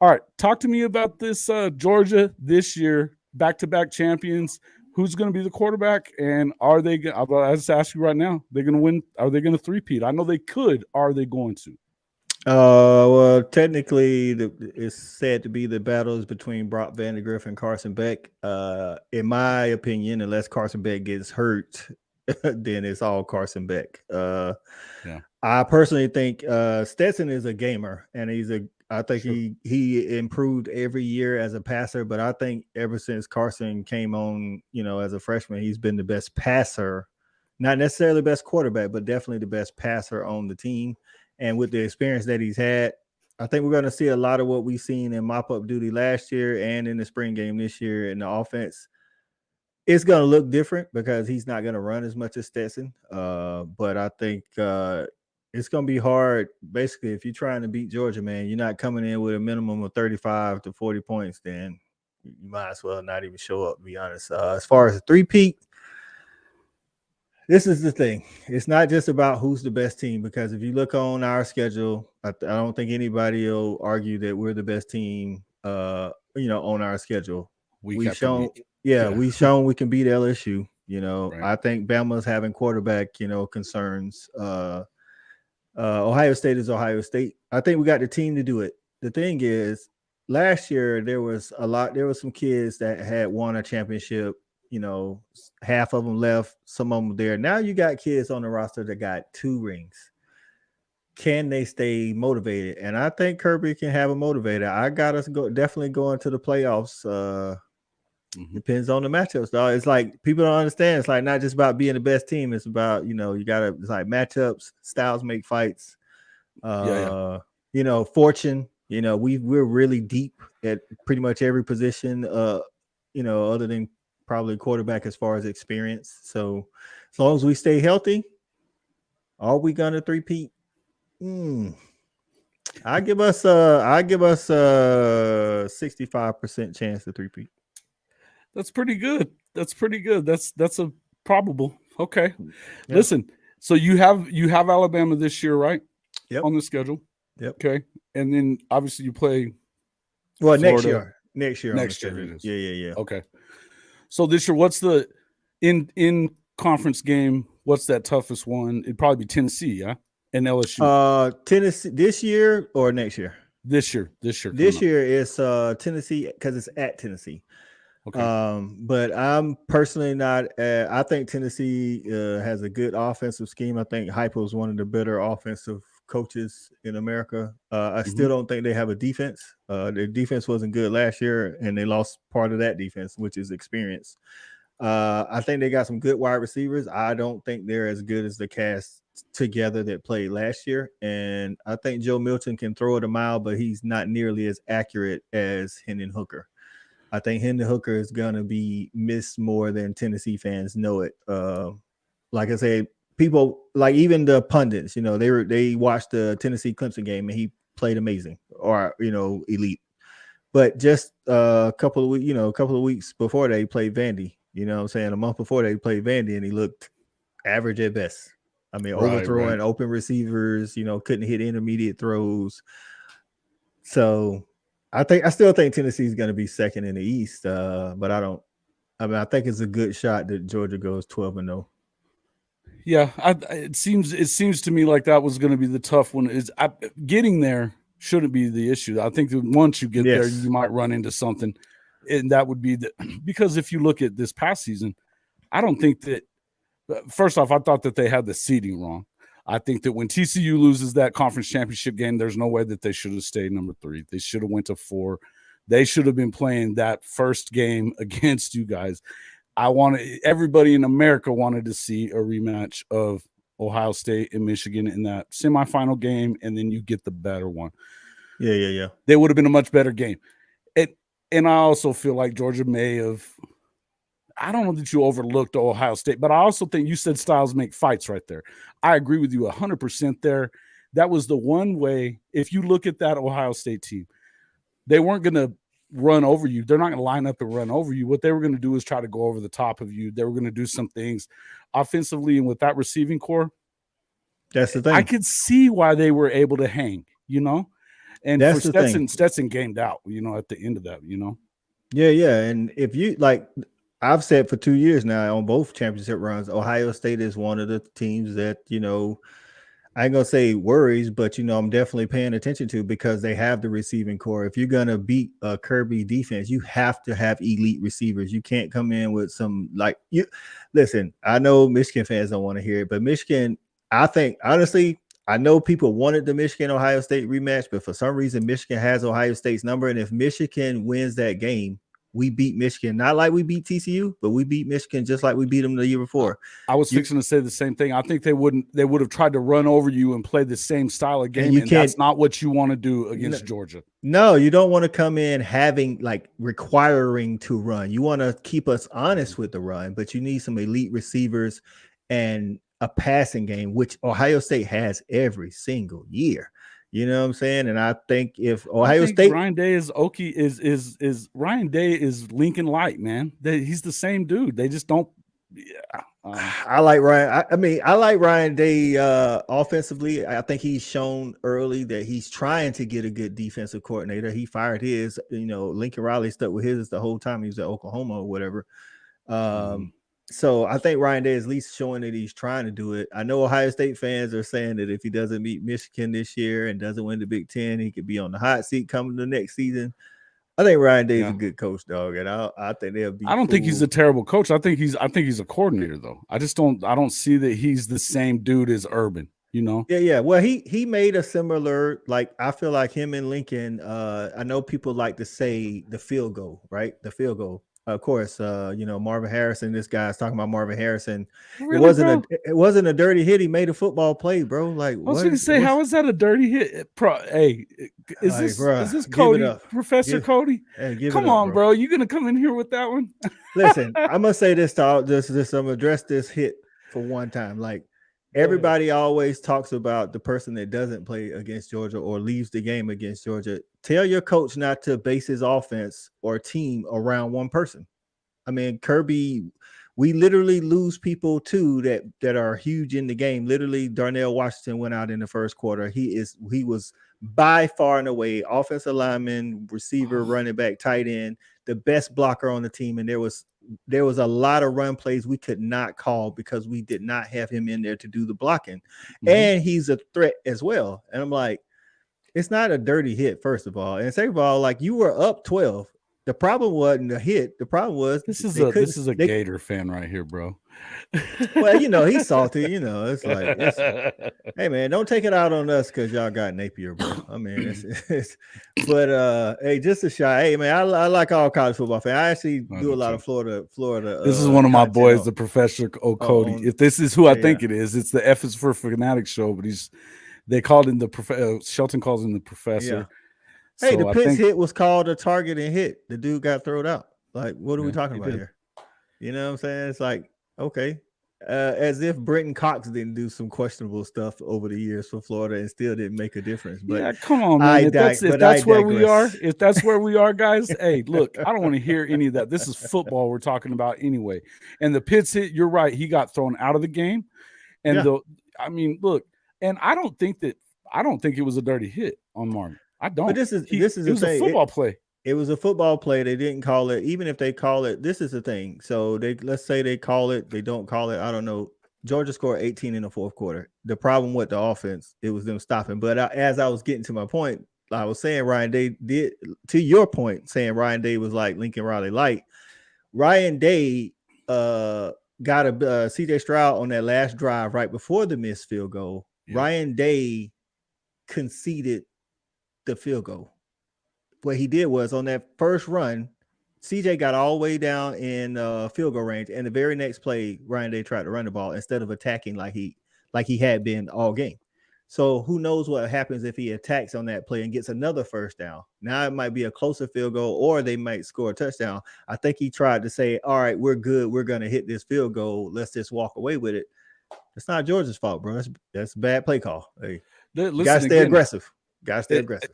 All right, talk to me about this Georgia this year, back-to-back champions. Who's going to be the quarterback, and are they going to – I'll just ask you right now, they're going to win? Are they going to three-peat? I know they could. Are they going to? Well, technically, it's said to be the battles between Brock Vandagriff and Carson Beck. In my opinion, unless Carson Beck gets hurt, then it's all Carson Beck. I personally think Stetson is a gamer, and I think he improved every year as a passer. But I think ever since Carson came on, as a freshman, he's been the best passer, not necessarily the best quarterback, but definitely the best passer on the team. And with the experience that he's had, I think we're going to see a lot of what we've seen in mop-up duty last year and in the spring game this year in the offense. It's going to look different because he's not going to run as much as Stetson. But I think it's going to be hard. Basically, if you're trying to beat Georgia, man, you're not coming in with a minimum of 35 to 40 points, then you might as well not even show up, to be honest. As far as a three-peat, this is the thing. It's not just about who's the best team, because if you look on our schedule, I don't think anybody will argue that we're the best team, on our schedule. We've shown we can beat LSU. Right. I think Bama's having quarterback, concerns. Ohio State is Ohio State. I think we got the team to do it. The thing is, last year there was some kids that had won a championship. Half of them left, some of them there. Now you got kids on the roster that got 2 rings. can they stay motivated? And I think Kirby can have a motivator. I got us definitely going to the playoffs. Depends on the matchups, dog. It's like people don't understand. It's like not just about being the best team. It's about, it's like matchups, styles make fights. Fortune. We're really deep at pretty much every position. Other than probably quarterback as far as experience. So as long as we stay healthy, are we gonna three-peat? I give us 65% chance to three-peat. That's pretty good. That's a probable. Okay. Yeah. Listen, so you have Alabama this year, right? Yep. On the schedule. Yep. Okay. And then obviously you play Florida. Next year. Yeah. Okay. So this year, what's the in conference game? What's that toughest one? It'd probably be Tennessee, yeah, and LSU. Tennessee this year or next year? This year. This year is Tennessee because it's at Tennessee. Okay. But I'm personally not. I think Tennessee has a good offensive scheme. I think Heupel is one of the better offensive coaches in America. I still don't think they have a defense. Their defense wasn't good last year, and they lost part of that defense, which is experience. I think they got some good wide receivers. I don't think they're as good as the cast together that played last year. And I think Joe Milton can throw it a mile, but he's not nearly as accurate as Hendon Hooker. I think Hendon Hooker is going to be missed more than Tennessee fans know it. Like I said, people like even the pundits, they watched the Tennessee Clemson game and he played amazing or, elite. But just a couple of weeks before they played Vandy, a month before they played Vandy, and he looked average at best. I mean, overthrowing open receivers, couldn't hit intermediate throws. So I still think Tennessee is going to be second in the East, but I think it's a good shot that Georgia goes 12-0. Yeah, it seems to me like that was going to be the tough one. Getting there shouldn't be the issue. I think that once you get there, you might run into something, and that would be because if you look at this past season, I don't think that. First off, I thought that they had the seeding wrong. I think that when TCU loses that conference championship game, there's no way that they should have stayed number 3. They should have went to 4. They should have been playing that first game against you guys. Everybody in America wanted to see a rematch of Ohio State and Michigan in that semifinal game, and then you get the better one. Yeah. They would have been a much better game. And I also feel like Georgia may have – I don't know that you overlooked Ohio State, but I also think you said styles make fights right there. I agree with you 100% there. That was the one way. If you look at that Ohio State team, they weren't going to run over you. They're not going to line up and run over you. What they were going to do is try to go over the top of you. They were going to do some things offensively, and with that receiving core, that's the thing. I could see why they were able to hang, And that's for Stetson gamed out, at the end of that, Yeah. And if you like – I've said for 2 years now on both championship runs, Ohio State is one of the teams that, I ain't going to say worries, but, I'm definitely paying attention to because they have the receiving core. If you're going to beat a Kirby defense, you have to have elite receivers. You can't come in with some listen, I know Michigan fans don't want to hear it, but Michigan, I think, honestly, I know people wanted the Michigan-Ohio State rematch, but for some reason, Michigan has Ohio State's number. And if Michigan wins that game, we beat Michigan, not like we beat TCU, but we beat Michigan just like we beat them the year before. I was fixing to say the same thing. I think they would have tried to run over you and play the same style of game, and that's not what you want to do against Georgia. No, you don't want to come in requiring to run. You want to keep us honest with the run, but you need some elite receivers and a passing game, which Ohio State has every single year. You know what I'm saying? And I think if Ohio State, Ryan Day is Ryan Day is Lincoln Light, man. He's the same dude. They just don't. Yeah. I like Ryan. I like Ryan Day offensively. I think he's shown early that he's trying to get a good defensive coordinator. He fired his. Lincoln Riley stuck with his the whole time he was at Oklahoma or whatever. So I think Ryan Day is at least showing that he's trying to do it. I know Ohio State fans are saying that if he doesn't beat Michigan this year and doesn't win the Big Ten, he could be on the hot seat coming the next season. I think Ryan Day is a good coach, dog, and I think they'll be. I don't think he's a terrible coach. I think he's a coordinator, though. I don't see that he's the same dude as Urban. you know. Yeah. Well, he made a similar, like, I feel like him and Lincoln. I know people like to say the field goal, right? The field goal. Of course, Marvin Harrison. This guy's talking about Marvin Harrison. Really, bro? It wasn't a dirty hit. He made a football play, bro. Like, I was going to say, how is that a dirty hit? Hey, is this Cody, give it up. Professor Cody? Hey, give come it up, on, bro. You gonna come in here with that one? Listen, I'm gonna say this to this. I'm gonna address this hit for one time. Like, everybody always talks about the person that doesn't play against Georgia or leaves the game against Georgia. Tell your coach not to base his offense or team around one person. I mean, Kirby, we literally lose people too that are huge in the game. Literally, Darnell Washington went out in the first quarter. He was by far and away offensive lineman, receiver, running back, tight end, the best blocker on the team. And there was a lot of run plays we could not call because we did not have him in there to do the blocking. Mm-hmm. And he's a threat as well. And I'm like, it's not a dirty hit, first of all. And second of all, like, you were up 12. The problem wasn't the hit. The problem was this is a Gator fan right here, bro. Well, he's salty. It's like, hey man, don't take it out on us because y'all got Napier, bro. I mean, but hey, just a shot. Hey man, I like all college football fans. I actually do a lot of Florida. This is one of my boys, the Professor Cody. If this is who I think it is, it's the F is for Fanatic show, but they called him the Shelton calls him the Professor. Yeah. Hey, the Pitts hit was called a target and hit. The dude got thrown out. Like, what are we talking about here? You know what I'm saying? It's like, okay. As if Brenton Cox didn't do some questionable stuff over the years for Florida and still didn't make a difference. But yeah, come on, man. If that's where we are, guys, hey, look, I don't want to hear any of that. This is football we're talking about anyway. And the Pitts hit, you're right. He got thrown out of the game. And look, and I don't think it was a dirty hit on Marvin. I don't. But this is a football play. It was a football play. They didn't call it. Even if they call it, this is the thing. So let's say they call it, they don't call it. I don't know. Georgia scored 18 in the fourth quarter. The problem with the offense, it was them stopping. But as I was getting to my point, I was saying Ryan Day did, to your point, saying Ryan Day was like Lincoln Riley light. Ryan Day got a CJ Stroud on that last drive right before the missed field goal. Yeah. Ryan Day conceded the field goal. What he did was, on that first run, CJ got all the way down in field goal range, and the very next play, Ryan Day tried to run the ball instead of attacking like he had been all game. So who knows what happens if he attacks on that play and gets another first down. Now it might be a closer field goal, or they might score a touchdown. I think he tried to say, all right, we're good. We're going to hit this field goal. Let's just walk away with it. It's not Georgia's fault, bro. That's a bad play call. Hey, you got to stay aggressive. Got to stay aggressive.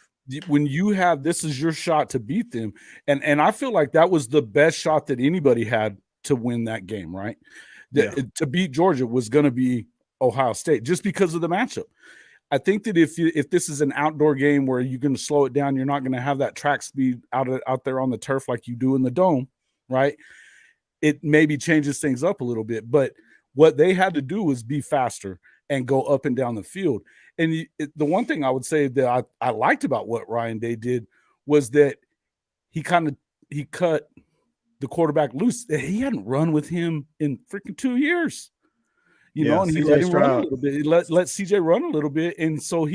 When you have, this is your shot to beat them. And I feel like that was the best shot that anybody had to win that game, right? To beat Georgia was going to be Ohio State just because of the matchup. I think that if this is an outdoor game where you're going to slow it down, you're not going to have that track speed out there on the turf like you do in the dome, right? It maybe changes things up a little bit, but what they had to do was be faster and go up and down the field. And the one thing I would say that I liked about what Ryan Day did was that he cut the quarterback loose. He hadn't run with him in freaking 2 years. And he let him run a little bit. He let CJ run a little bit, and so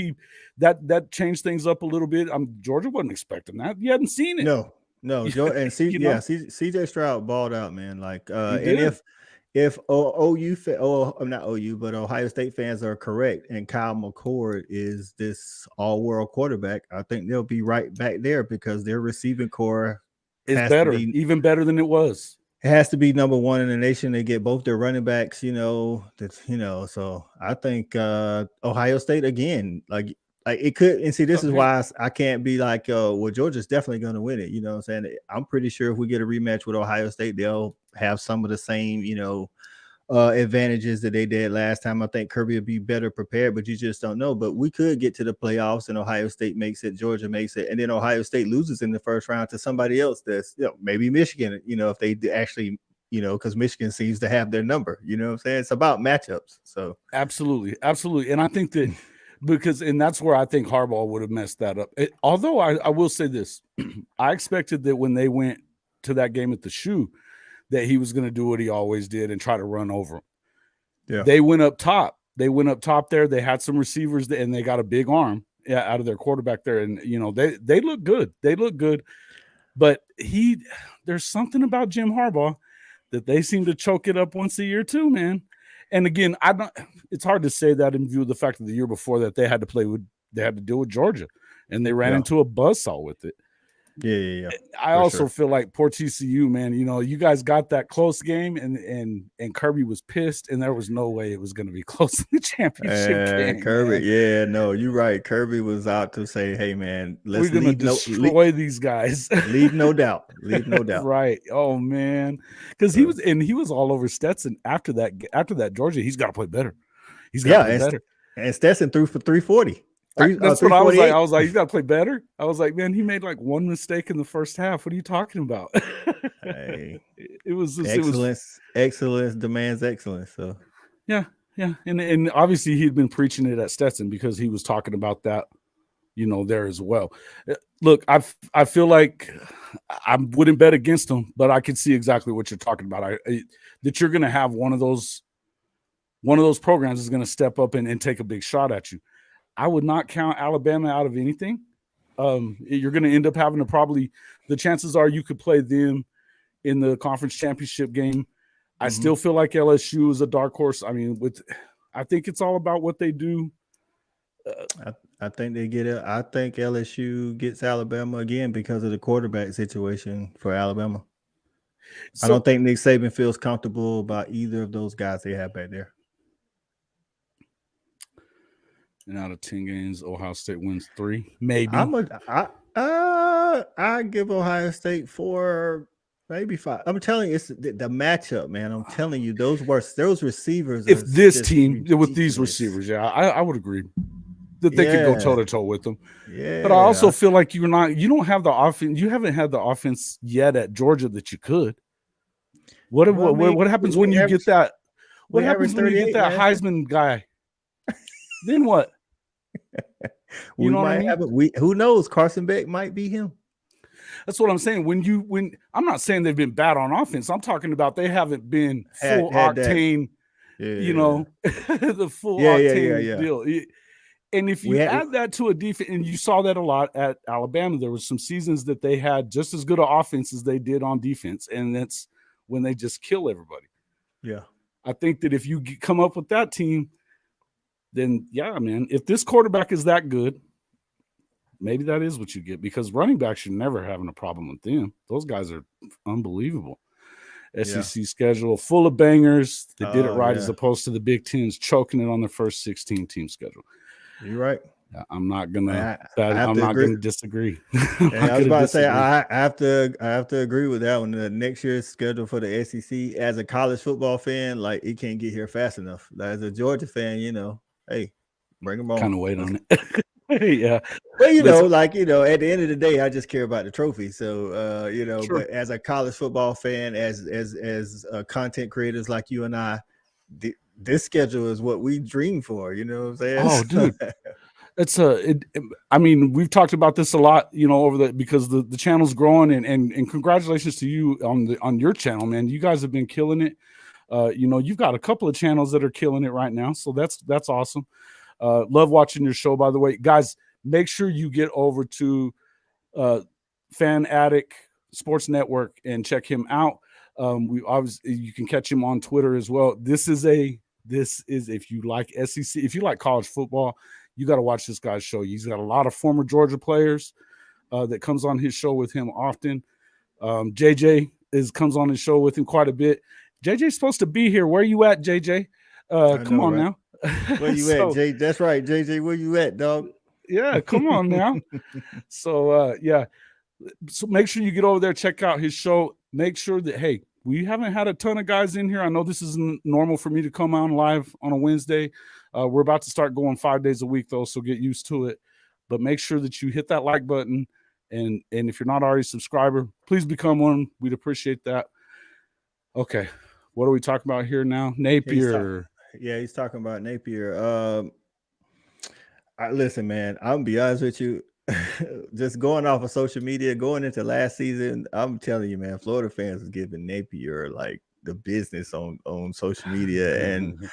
that changed things up a little bit. Georgia wasn't expecting that. You hadn't seen it. No. And CJ Stroud balled out, man. Like, and if Ohio State fans are correct, and Kyle McCord is this all-world quarterback, I think they'll be right back there because their receiving core is better, even better than it was. It has to be number one in the nation. They get both their running backs, so I think Ohio State again, like it could. And see, this is why I can't be like, well, Georgia's definitely going to win it. You know what I'm saying? I'm pretty sure if we get a rematch with Ohio State, they'll have some of the same, advantages that they did last time. I think Kirby will be better prepared, but you just don't know. But we could get to the playoffs and Ohio State makes it, Georgia makes it, and then Ohio State loses in the first round to somebody else that's, maybe Michigan, if they actually, because Michigan seems to have their number, you know what I'm saying? It's about matchups. So absolutely. And I think that and that's where I think Harbaugh would have messed that up. Although I will say this, I expected that when they went to that game at the Shoe, that he was going to do what he always did and try to run over them. Yeah. They went up top they went up top there. They had some receivers and they got a big arm out of their quarterback there. And, they look good. They look good. But there's something about Jim Harbaugh that they seem to choke it up once a year too, man. And again, it's hard to say that in view of the fact that the year before that they had to deal with Georgia and they ran into a buzzsaw with it. Yeah. I also feel like poor TCU, man. You guys got that close game, and Kirby was pissed, and there was no way it was going to be close in the championship game. Kirby, man. You're right. Kirby was out to say, "Hey, man, we're going to destroy these guys." Leave no doubt. Right? Oh man, because he was all over Stetson after that Georgia. He's got to play better. He's got to play better. And Stetson threw for 340. That's what I was like. I was like, he's got to play better. I was like, man, he made like one mistake in the first half. What are you talking about? Hey, it was excellence. Excellence demands excellence. So yeah, and obviously he'd been preaching it at Stetson because he was talking about that, there as well. Look, I feel like I wouldn't bet against him, but I can see exactly what you're talking about. That you're going to have one of those programs is going to step up and take a big shot at you. I would not count Alabama out of anything. You're going to end up having to the chances are you could play them in the conference championship game. I still feel like LSU is a dark horse. I mean, I think it's all about what they do. I think they get it. I think LSU gets Alabama again because of the quarterback situation for Alabama. I don't think Nick Saban feels comfortable about either of those guys they have back there. And out of 10 games, Ohio State wins 3, maybe. I give Ohio State 4, maybe 5. I'm telling you, it's the matchup, man. I'm telling you, those receivers. If this team ridiculous. With these receivers, I would agree that they could go toe to toe with them. Yeah, but I also feel like you don't have the offense. You haven't had the offense yet at Georgia that you could. What happens when you get that? What happens when you get that Heisman guy? Then what? You know what I mean? Who knows? Carson Beck might be him. That's what I'm saying. When I'm not saying they've been bad on offense. I'm talking about they haven't been full octane. The full octane deal. And if you add that to a defense, and you saw that a lot at Alabama, there was some seasons that they had just as good an offense as they did on defense, and that's when they just kill everybody. Yeah, I think that if you come up with that team, then yeah, man, if this quarterback is that good, maybe that is what you get, because running backs, you're never having a problem with them. Those guys are unbelievable. SEC schedule full of bangers. They did it right as opposed to the Big Ten's choking it on their first 16 team schedule. You're right. I'm not gonna. I'm not gonna disagree. I was about to say I have to agree with that one. The next year's schedule for the SEC, as a college football fan, like it can't get here fast enough. As a Georgia fan, hey, bring them on. Kind of wait on it. Yeah. Well, at the end of the day, I just care about the trophy. So, sure. But as a college football fan, as content creators like you and I, this schedule is what we dream for. You know what I'm saying? Oh, dude. I mean, we've talked about this a lot, because the channel's growing, and congratulations to you on your channel, man. You guys have been killing it. You've got a couple of channels that are killing it right now. So that's awesome. Love watching your show, by the way, guys. Make sure you get over to Fan Addict Sports Network and check him out. You can catch him on Twitter as well. This is if you like SEC, if you like college football, you got to watch this guy's show. He's got a lot of former Georgia players that comes on his show with him often. JJ comes on his show with him quite a bit. JJ's supposed to be here. Where you at, JJ? Come on, right? Now. Where you at, Jay? That's right, JJ. Where you at, dog? Yeah, come on now. So so make sure you get over there, check out his show. Make sure that, hey, we haven't had a ton of guys in here. I know this isn't normal for me to come on live on a Wednesday. We're about to start going 5 days a week though, so get used to it. But make sure that you hit that like button, and if you're not already a subscriber, please become one. We'd appreciate that. Okay, what are we talking about here now? Napier. He's talking about Napier. Listen, man, I'm gonna be honest with you. Just going off of social media, going into last season, I'm telling you, man, Florida fans was giving Napier like the business on social media, and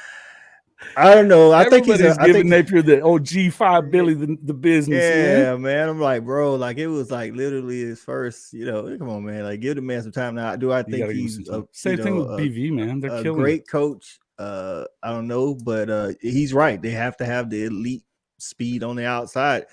I don't know. I think Everybody's giving Napier the G5 Billy the business, man. Yeah, man. I'm like, bro, like it was like literally his first, come on, man. Like give the man some time. Now, do I You think got to give him he's some time. Same thing with BV, man. They're a killing it. great coach? I don't know, but he's right. They have to have the elite speed on the outside.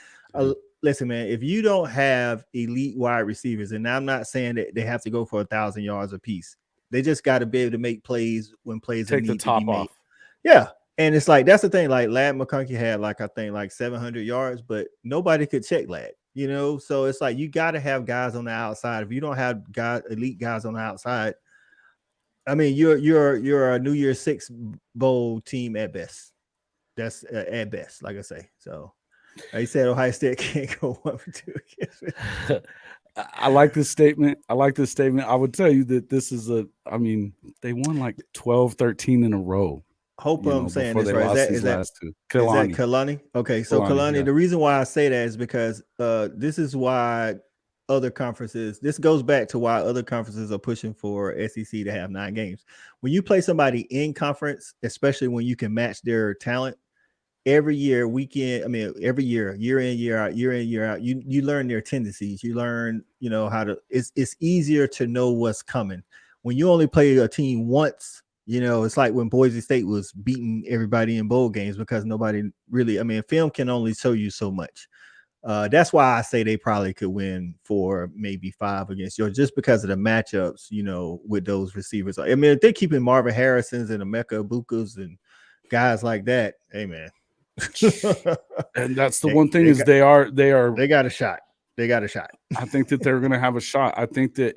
Listen, man, if you don't have elite wide receivers, and I'm not saying that they have to go for 1,000 yards apiece, they just got to be able to make plays when plays Take the need to be top made. off. Yeah. And it's like, that's the thing. Like Ladd McConkey had I think 700 yards, but nobody could check Ladd, So it's like, you got to have guys on the outside. If you don't have elite guys on the outside, I mean, you're a New Year's Six bowl team at best. That's at best, like I say. So he said Ohio State can't go 1-2 I like this statement. I would tell you that this is they won like 12, 13 in a row. Hope I'm saying this right. Is that Kalani? Kalani? Okay, so Kalani. Yeah. The reason why I say that is because this is why other conferences. This goes back to why other conferences are pushing for SEC to have 9 games. When you play somebody in conference, especially when you can match their talent, every year, every year, year in, year out, you learn their tendencies. You learn, how to. It's easier to know what's coming when you only play a team once. It's like when Boise State was beating everybody in bowl games because nobody really, film can only show you so much. That's why I say they probably could win 4, maybe 5 against Georgia, just because of the matchups, with those receivers. If they're keeping Marvin Harrisons and Emeka Ibukas and guys like that, hey, man. And that's the one thing is they got a shot. I think that they're going to have a shot. I think that,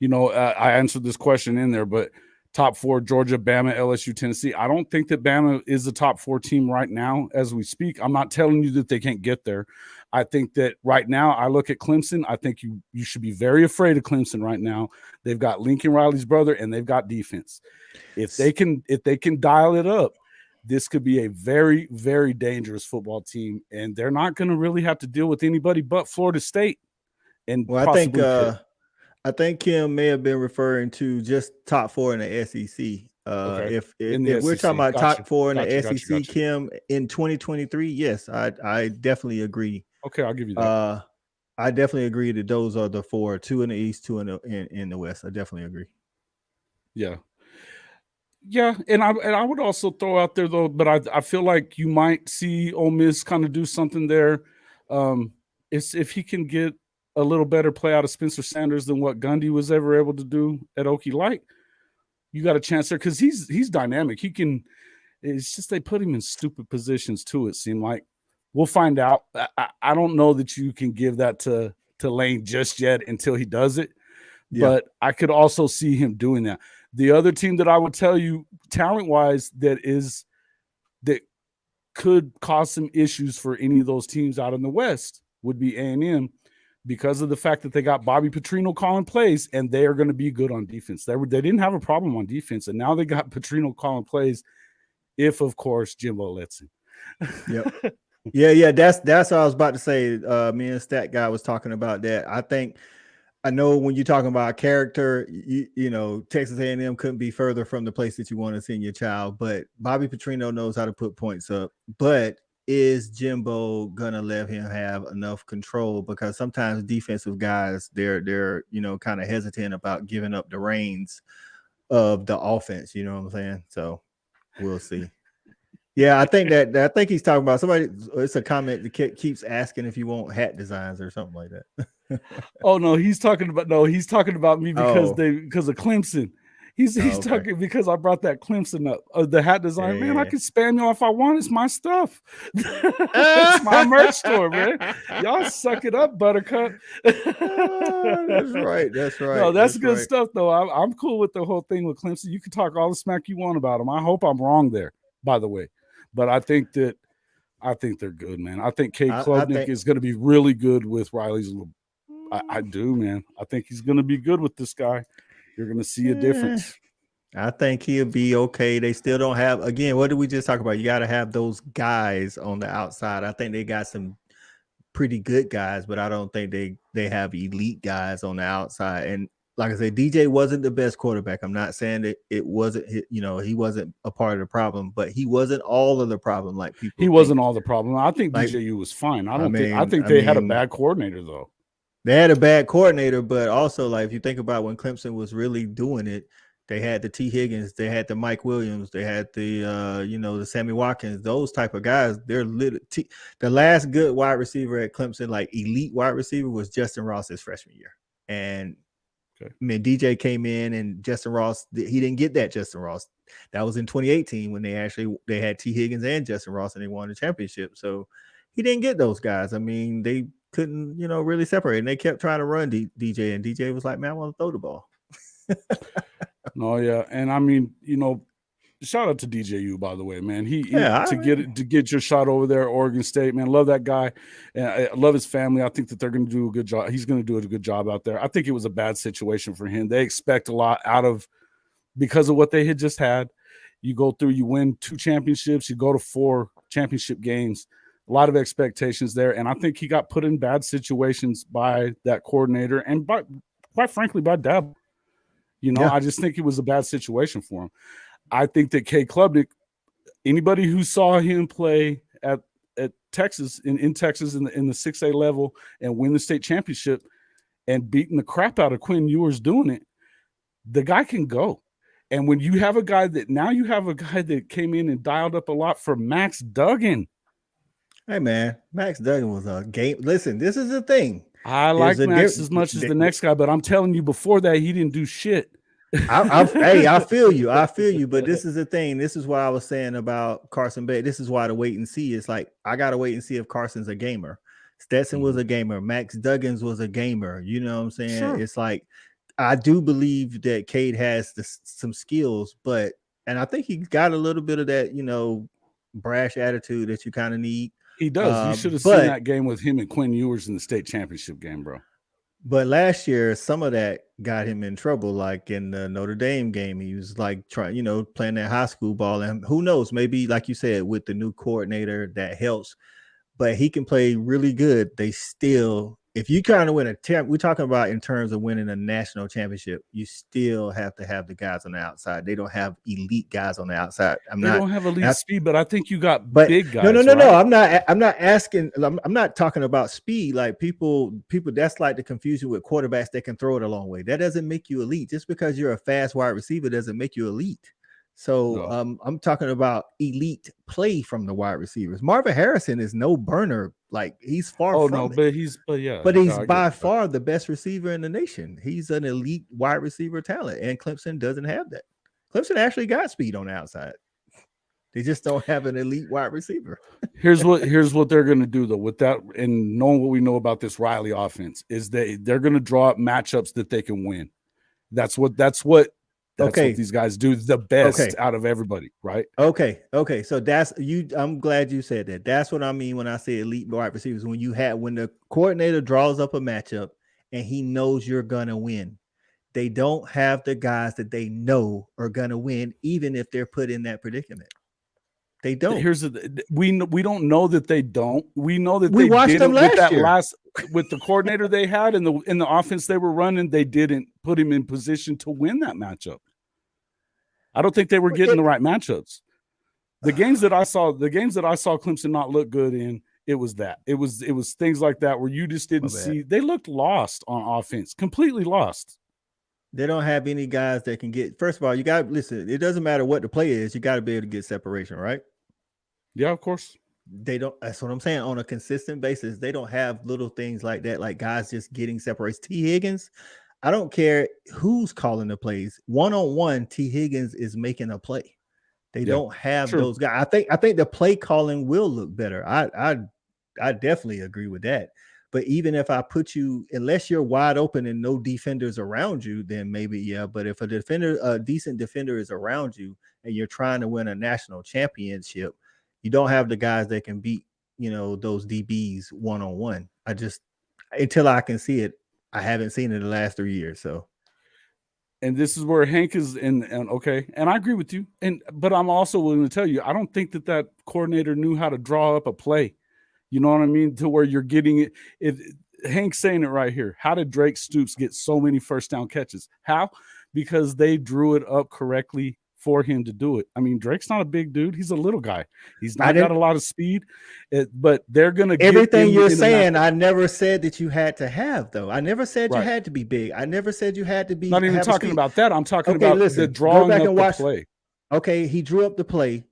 I answered this question in there, but top 4, Georgia, Bama, LSU, Tennessee. I don't think that Bama is the top 4 team right now as we speak. I'm not telling you that they can't get there. I think that right now I look at Clemson. I think you should be very afraid of Clemson right now. They've got Lincoln Riley's brother and they've got defense. If they can dial it up, this could be a very, very dangerous football team, and they're not going to really have to deal with anybody but Florida State. And I think Kim may have been referring to just top 4 in the SEC. Okay. If we're talking about top 4 in the SEC, Kim, in 2023, yes, I definitely agree. Okay, I'll give you that. I definitely agree that those are the 4, 2 in the East, 2 in the West. I definitely agree. Yeah. Yeah, and I would also throw out there though, but I feel like you might see Ole Miss kind of do something there. If he can get a little better play out of Spencer Sanders than what Gundy was ever able to do at Okie Light, you got a chance there because he's dynamic. He can. It's just they put him in stupid positions too. It seemed like we'll find out. I don't know that you can give that to Lane just yet until he does it. Yeah. But I could also see him doing that. The other team that I would tell you, talent-wise, that could cause some issues for any of those teams out in the West would be A&M because of the fact that they got Bobby Petrino calling plays, and they are going to be good on defense. They didn't have a problem on defense, and now they got Petrino calling plays if, of course, Jimbo lets him. Yep. Yeah. That's what I was about to say. Me and Stat Guy was talking about that. I know when you're talking about character, Texas A&M couldn't be further from the place that you want to send your child. But Bobby Petrino knows how to put points up. But is Jimbo gonna let him have enough control? Because sometimes defensive guys, they're kind of hesitant about giving up the reins of the offense. You know what I'm saying? So we'll see. Yeah, I think he's talking about somebody. It's a comment that keeps asking if you want hat designs or something like that. Oh no, he's talking about me because of Clemson. He's talking because I brought that Clemson up. The hat design, man. I can spam y'all if I want. It's my stuff. It's my merch store, man. Y'all suck it up, Buttercup. That's right. No, that's good stuff though. I'm cool with the whole thing with Clemson. You can talk all the smack you want about them. I hope I'm wrong there, by the way. But I think they're good, man. I think Cade Klubnik is going to be really good with Riley's. I do, man. I think he's going to be good with this guy. You're going to see a difference. I think he'll be okay. They still don't have, again, what did we just talk about? You got to have those guys on the outside. I think they got some pretty good guys, but I don't think they have elite guys on the outside. And like I said, DJ wasn't the best quarterback. I'm not saying that it wasn't, he wasn't a part of the problem, but he wasn't all of the problem like He people think. wasn't all the problem. I think Like, DJU was fine. I I think they had a bad coordinator though. they had a bad coordinator, but also like if you think about when Clemson was really doing it, they had the T. Higgins, they had the Mike Williams, they had the the Sammy Watkins, those type of guys. They're the last good wide receiver at Clemson, like elite wide receiver, was Justin Ross's freshman year. And I mean, DJ came in and Justin Ross, he didn't get that Justin Ross. That was in 2018 when they had T. Higgins and Justin Ross and they won the championship. So he didn't get those guys. I mean, they couldn't, really separate. And they kept trying to run DJ, and DJ was like, man, I want to throw the ball. No, yeah. And I mean, shout out to DJU, by the way, man. To get your shot over there at Oregon State, man. Love that guy. And I love his family. I think that they're going to do a good job. He's going to do a good job out there. I think it was a bad situation for him. They expect a lot because of what they had just had. You go through, you win 2 championships, you go to 4 championship games. A lot of expectations there. And I think he got put in bad situations by that coordinator and quite frankly, by Dabo. I just think it was a bad situation for him. I think that Cade Klubnik, anybody who saw him play at Texas, in Texas in the 6A level and win the state championship and beating the crap out of Quinn Ewers doing it, the guy can go. And when you have a guy that came in and dialed up a lot for Max Duggan. Hey, man, Max Duggan was a game. Listen, this is the thing. I like Max as much as the next guy, but I'm telling you, before that, he didn't do shit. I feel you. But this is the thing. This is what I was saying about Carson Bay. This is why the wait and see is like, I got to wait and see if Carson's a gamer. Stetson was a gamer. Max Duggins was a gamer. You know what I'm saying? Sure. It's like, I do believe that Cade has some skills, and I think he's got a little bit of that, brash attitude that you kind of need. He does. You should have seen that game with him and Quinn Ewers in the state championship game, bro. But last year, some of that got him in trouble. Like in the Notre Dame game, he was like trying, playing that high school ball. And who knows, maybe like you said, with the new coordinator, that helps. But he can play really good. They still, if you kind of win we're talking about in terms of winning a national championship, you still have to have the guys on the outside. They don't have elite guys on the outside. They don't have elite speed, but I think you got big guys. No. Right? I'm not asking. I'm not talking about speed. Like people. That's like the confusion with quarterbacks that can throw it a long way. That doesn't make you elite. Just because you're a fast wide receiver doesn't make you elite. So I'm talking about elite play from the wide receivers. Marvin Harrison is no burner. Like he's far from it. But he's by far the best receiver in the nation. He's an elite wide receiver talent, and Clemson doesn't have that. Clemson actually got speed on the outside. They just don't have an elite wide receiver. Here's what they're going to do though, with that, and knowing what we know about this Riley offense, is they're going to draw up matchups that they can win. That's what these guys do the best out of everybody, right? Okay. So that's you. I'm glad you said that. That's what I mean when I say elite wide receivers. When the coordinator draws up a matchup and he knows you're gonna win, they don't have the guys that they know are gonna win, even if they're put in that predicament. They don't. We don't know that they don't. We know that we watched them last year. With the coordinator they had and the offense they were running, they didn't put him in position to win that matchup. I don't think they were getting the right matchups. The games that I saw Clemson not look good in, it was things like that where you just didn't see. They looked lost on offense, completely lost. They don't have any guys that can get. First of all, you got to listen. It doesn't matter what the play is. You got to be able to get separation, right? Yeah, of course. They don't. That's what I'm saying. On a consistent basis, they don't have little things like that, like guys just getting separation. T. Higgins, I don't care who's calling the plays. 1-on-1, T. Higgins is making a play. They don't have those guys. I think the play calling will look better. I definitely agree with that. But even if I put you, unless you're wide open and no defenders around you, then maybe, yeah. But if a decent defender is around you and you're trying to win a national championship, you don't have the guys that can beat, those DBs 1-on-1. Until I can see it, I haven't seen it in the last 3 years. So. And this is where Hank is and I agree with you. But I'm also willing to tell you, I don't think that coordinator knew how to draw up a play. You know what I mean? To where you're getting it. Hank's saying it right here. How did Drake Stoops get so many first down catches? How? Because they drew it up correctly for him to do it. I mean, Drake's not a big dude. He's a little guy. He's not got a lot of speed, but they're going to get everything you're saying. I never said that you had to have, though. I never said you had to be big. I never said you had to be. Not even talking about that. I'm talking about the drawing up the play. Okay, he drew up the play.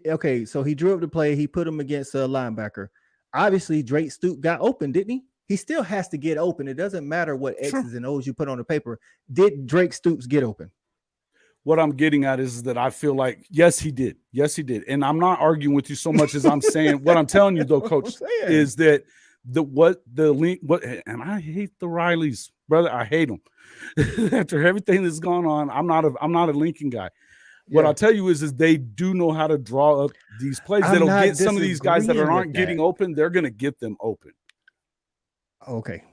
Okay, so he drew up the play. He put him against a linebacker. Obviously, Drake Stoops got open, didn't he? He still has to get open. It doesn't matter what X's and O's you put on the paper. Did Drake Stoops get open? What I'm getting at is that I feel like, yes, he did. Yes, he did. And I'm not arguing with you so much as I'm saying, what I'm telling you though, Coach, is that and I hate the Rileys, brother. I hate them. After everything that's gone on, I'm not a Lincoln guy. What I'll tell you is they do know how to draw up these plays that'll get some of these guys that aren't getting open. They're going to get them open. Okay.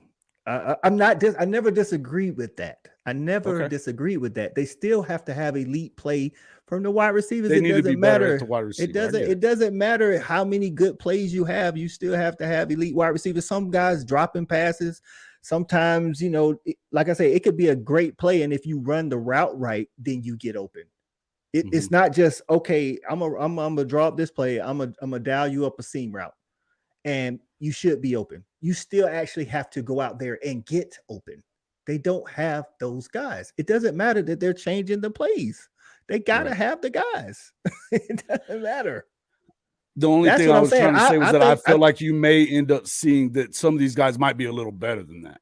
I never disagreed with that. I never disagreed with that. They still have to have elite play from the wide receivers. It doesn't matter. It doesn't matter how many good plays you have. You still have to have elite wide receivers. Some guys dropping passes. Sometimes, like I say, it could be a great play, and if you run the route right, then you get open. It's not just okay. I'm gonna draw up this play. I'm gonna dial you up a seam route, and you should be open. You still actually have to go out there and get open. They don't have those guys. It doesn't matter that they're changing the plays. They gotta have the guys. It doesn't matter. The only thing I was trying to say was that I feel like you may end up seeing that some of these guys might be a little better than that,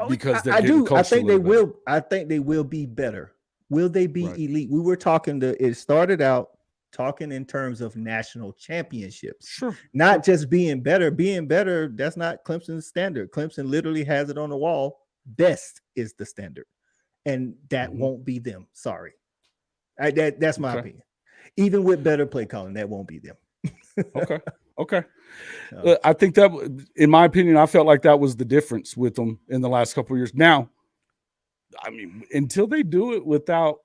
because they're getting coached. I think they will. I think they will be better. Will they be elite? We were talking it started out talking in terms of national championships, not just being better. Being better, that's not Clemson's standard. Clemson literally has it on the wall. Best is the standard, and that won't be them. Sorry, that's my opinion. Even with better play calling, that won't be them. Okay. I think that, in my opinion, I felt like that was the difference with them in the last couple of years. Now, I mean, until they do it without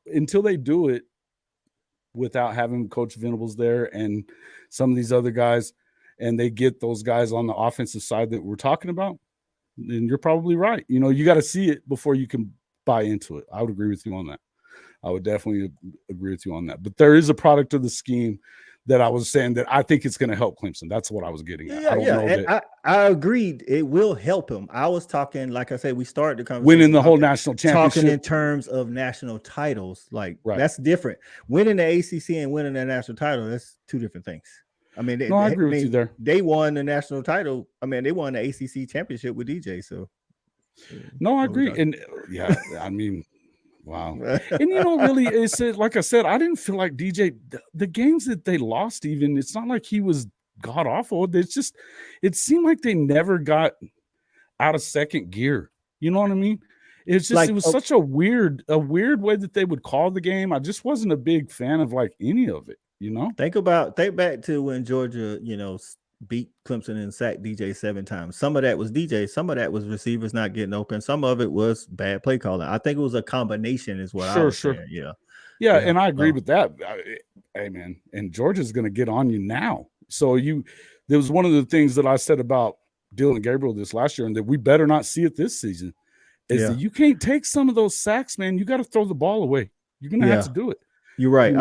having Coach Venables there and some of these other guys, and they get those guys on the offensive side that we're talking about, then you're probably right. You got to see it before you can buy into it. I would agree with you on that. I would definitely agree with you on that. But there is a product of the scheme that I was saying that I think it's going to help Clemson. That's what I was getting at. I agreed. It will help him. I was talking, like I said, we started the conversation. Winning the whole national championship. Talking in terms of national titles. That's different. Winning the ACC and winning the national title, that's two different things. I mean, I agree with you there. They won the national title. I mean, they won the ACC championship with DJ. So, no, I agree. And I mean, wow. And really, it's like I said, I didn't feel like DJ, the games that they lost, even, it's not like he was god awful. It's just, it seemed like they never got out of second gear. You know what I mean? It's just, it was such a weird way that they would call the game. I just wasn't a big fan of any of it, Think back to when Georgia, beat Clemson and sacked DJ 7 times. Some of that was DJ. Some of that was receivers not getting open. Some of it was bad play calling. I think it was a combination is what I was saying. Yeah, and I agree with that. Hey, man, and Georgia's going to get on you now. So there was one of the things that I said about Dylan Gabriel this last year, and that we better not see it this season, is that you can't take some of those sacks, man. You got to throw the ball away. You're going to have to do it. You're right.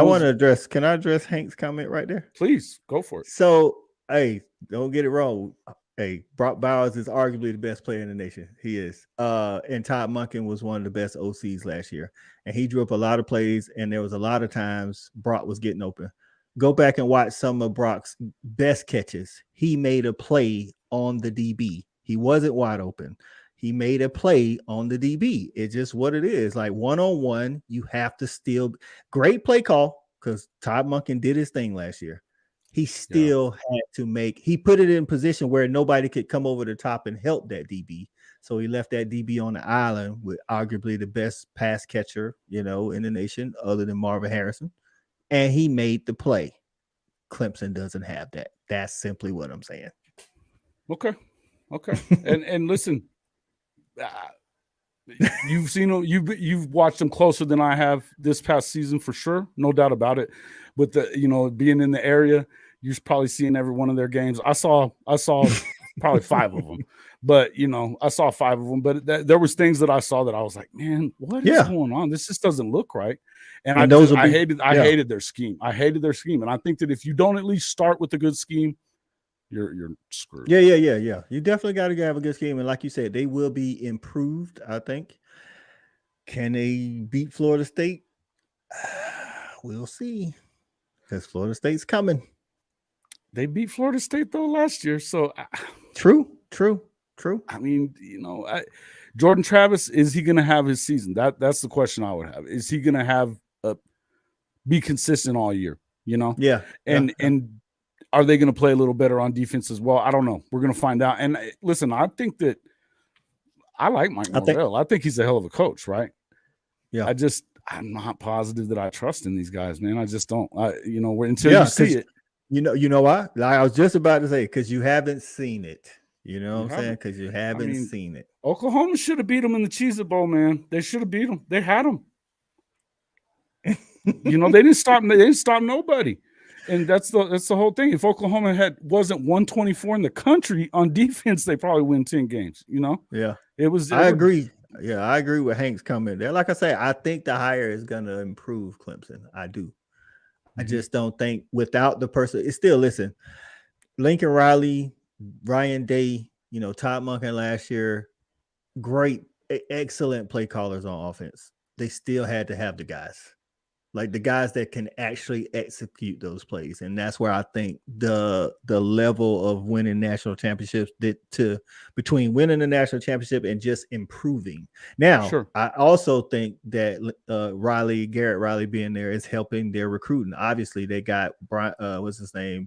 Can I address Hank's comment right there? Please, go for it. So, hey, don't get it wrong. Hey, Brock Bowers is arguably the best player in the nation. He is. And Todd Monken was one of the best OCs last year. And he drew up a lot of plays, and there was a lot of times Brock was getting open. Go back and watch some of Brock's best catches. He made a play on the DB. He wasn't wide open. He made a play on the DB. It's just what it is. Like one-on-one, you have to still – great play call, because Todd Monken did his thing last year. He still had to he put it in position where nobody could come over the top and help that DB. So he left that DB on the island with arguably the best pass catcher, in the nation, other than Marvin Harrison. And he made the play. Clemson doesn't have that. That's simply what I'm saying. Okay. and listen, you've seen them, you've watched them closer than I have this past season for sure, no doubt about it. With the being in the area, you're probably seeing every one of their games. I saw probably 5 of them, But I saw 5 of them. But there was things that I saw that I was like, man, what is going on? This just doesn't look right. And I hated their scheme. I hated their scheme. And I think that if you don't at least start with a good scheme, you're screwed. Yeah. You definitely got to have a good scheme. And like you said, they will be improved, I think. Can they beat Florida State? We'll see. Because Florida State's coming. They beat Florida State, though, last year. So True. I mean, Jordan Travis, is he going to have his season? That's the question I would have. Is he going to have be consistent all year? Yeah. And are they going to play a little better on defense as well? I don't know. We're going to find out. And listen, I think that I like Mike Norvell. I think he's a hell of a coach, right? Yeah. I'm not positive that I trust in these guys, man. I just don't. Until you see it. You know why? Like I was just about to say, because you haven't seen it. You know what I'm saying? Because you haven't seen it. Oklahoma should have beat them in the Cheez-It Bowl, man. They should have beat them. They had them. They didn't stop. They didn't stop nobody. And that's the whole thing. If Oklahoma wasn't 124 in the country on defense, they probably win 10 games. Yeah, it was. I agree. Yeah, I agree with Hank's comment there. Like I say, I think the hire is going to improve Clemson. I do. I just don't think without the person. It's still listen. Lincoln Riley, Ryan Day, Todd Monken last year, great, excellent play callers on offense. They still had to have the guys. Like the guys that can actually execute those plays. And that's where I think the level of winning national championships between winning the national championship and just improving. Now, sure. I also think that Garrett Riley being there is helping their recruiting. Obviously, they got Bryant Westco.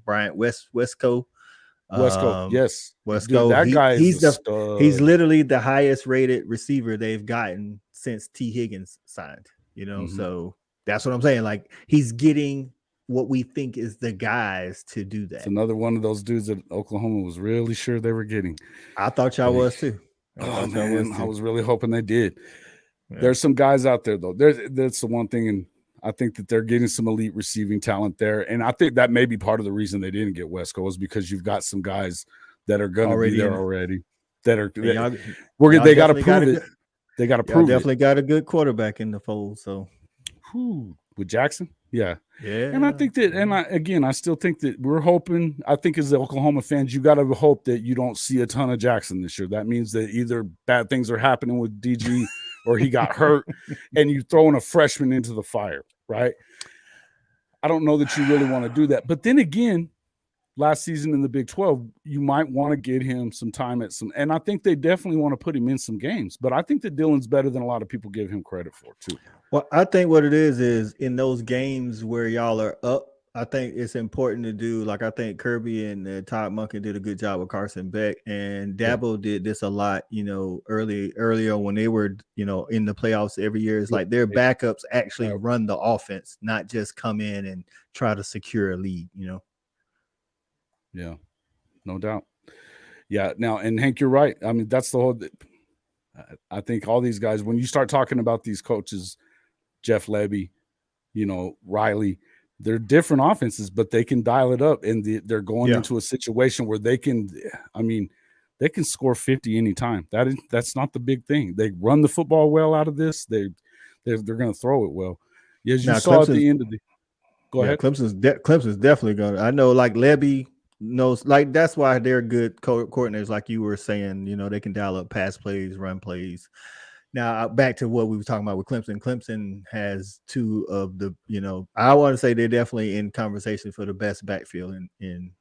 Yes. Westco. Dude, that guy he's literally the highest rated receiver they've gotten since T. Higgins signed, so that's what I'm saying. Like he's getting what we think is the guys to do that. It's another one of those dudes that Oklahoma was really sure they were getting. I thought y'all was too. I was really hoping they did. Yeah. There's some guys out there though. That's the one thing, and I think that they're getting some elite receiving talent there. And I think that may be part of the reason they didn't get Wesco is because you've got some guys that are going to be there already. They got to prove it. They got to prove it. Definitely got a good quarterback in the fold. So. With Jackson, yeah. And I think that, I still think that we're hoping. I think as the Oklahoma fans, you got to hope that you don't see a ton of Jackson this year. That means that either bad things are happening with DG, or he got hurt, and you throwing a freshman into the fire, right? I don't know that you really want to do that, but then again, last season in the Big 12, you might want to get him some time and I think they definitely want to put him in some games. But I think that Dylan's better than a lot of people give him credit for too. Well, I think what it is in those games where y'all are up, I think it's important to do, like I think Kirby and Todd Monken did a good job with Carson Beck, and Dabo did this a lot, earlier when they were, in the playoffs every year. It's like their backups actually run the offense, not just come in and try to secure a lead, Yeah, no doubt. Yeah. Now, and Hank, you're right. I mean, that's the whole, I think all these guys, when you start talking about these coaches, Jeff Lebby, Riley, they're different offenses, but they can dial it up, and they're going into a situation where they can score 50 anytime. That's not the big thing. They run the football well out of this. They're going to throw it well. As you saw at the end of the go ahead. Clemson's definitely going to. I know, like Lebby knows, like that's why they're good coordinators, like you were saying. They can dial up pass plays, run plays. Now back to what we were talking about with Clemson. Clemson has two of the, I want to say they're definitely in conversation for the best backfield in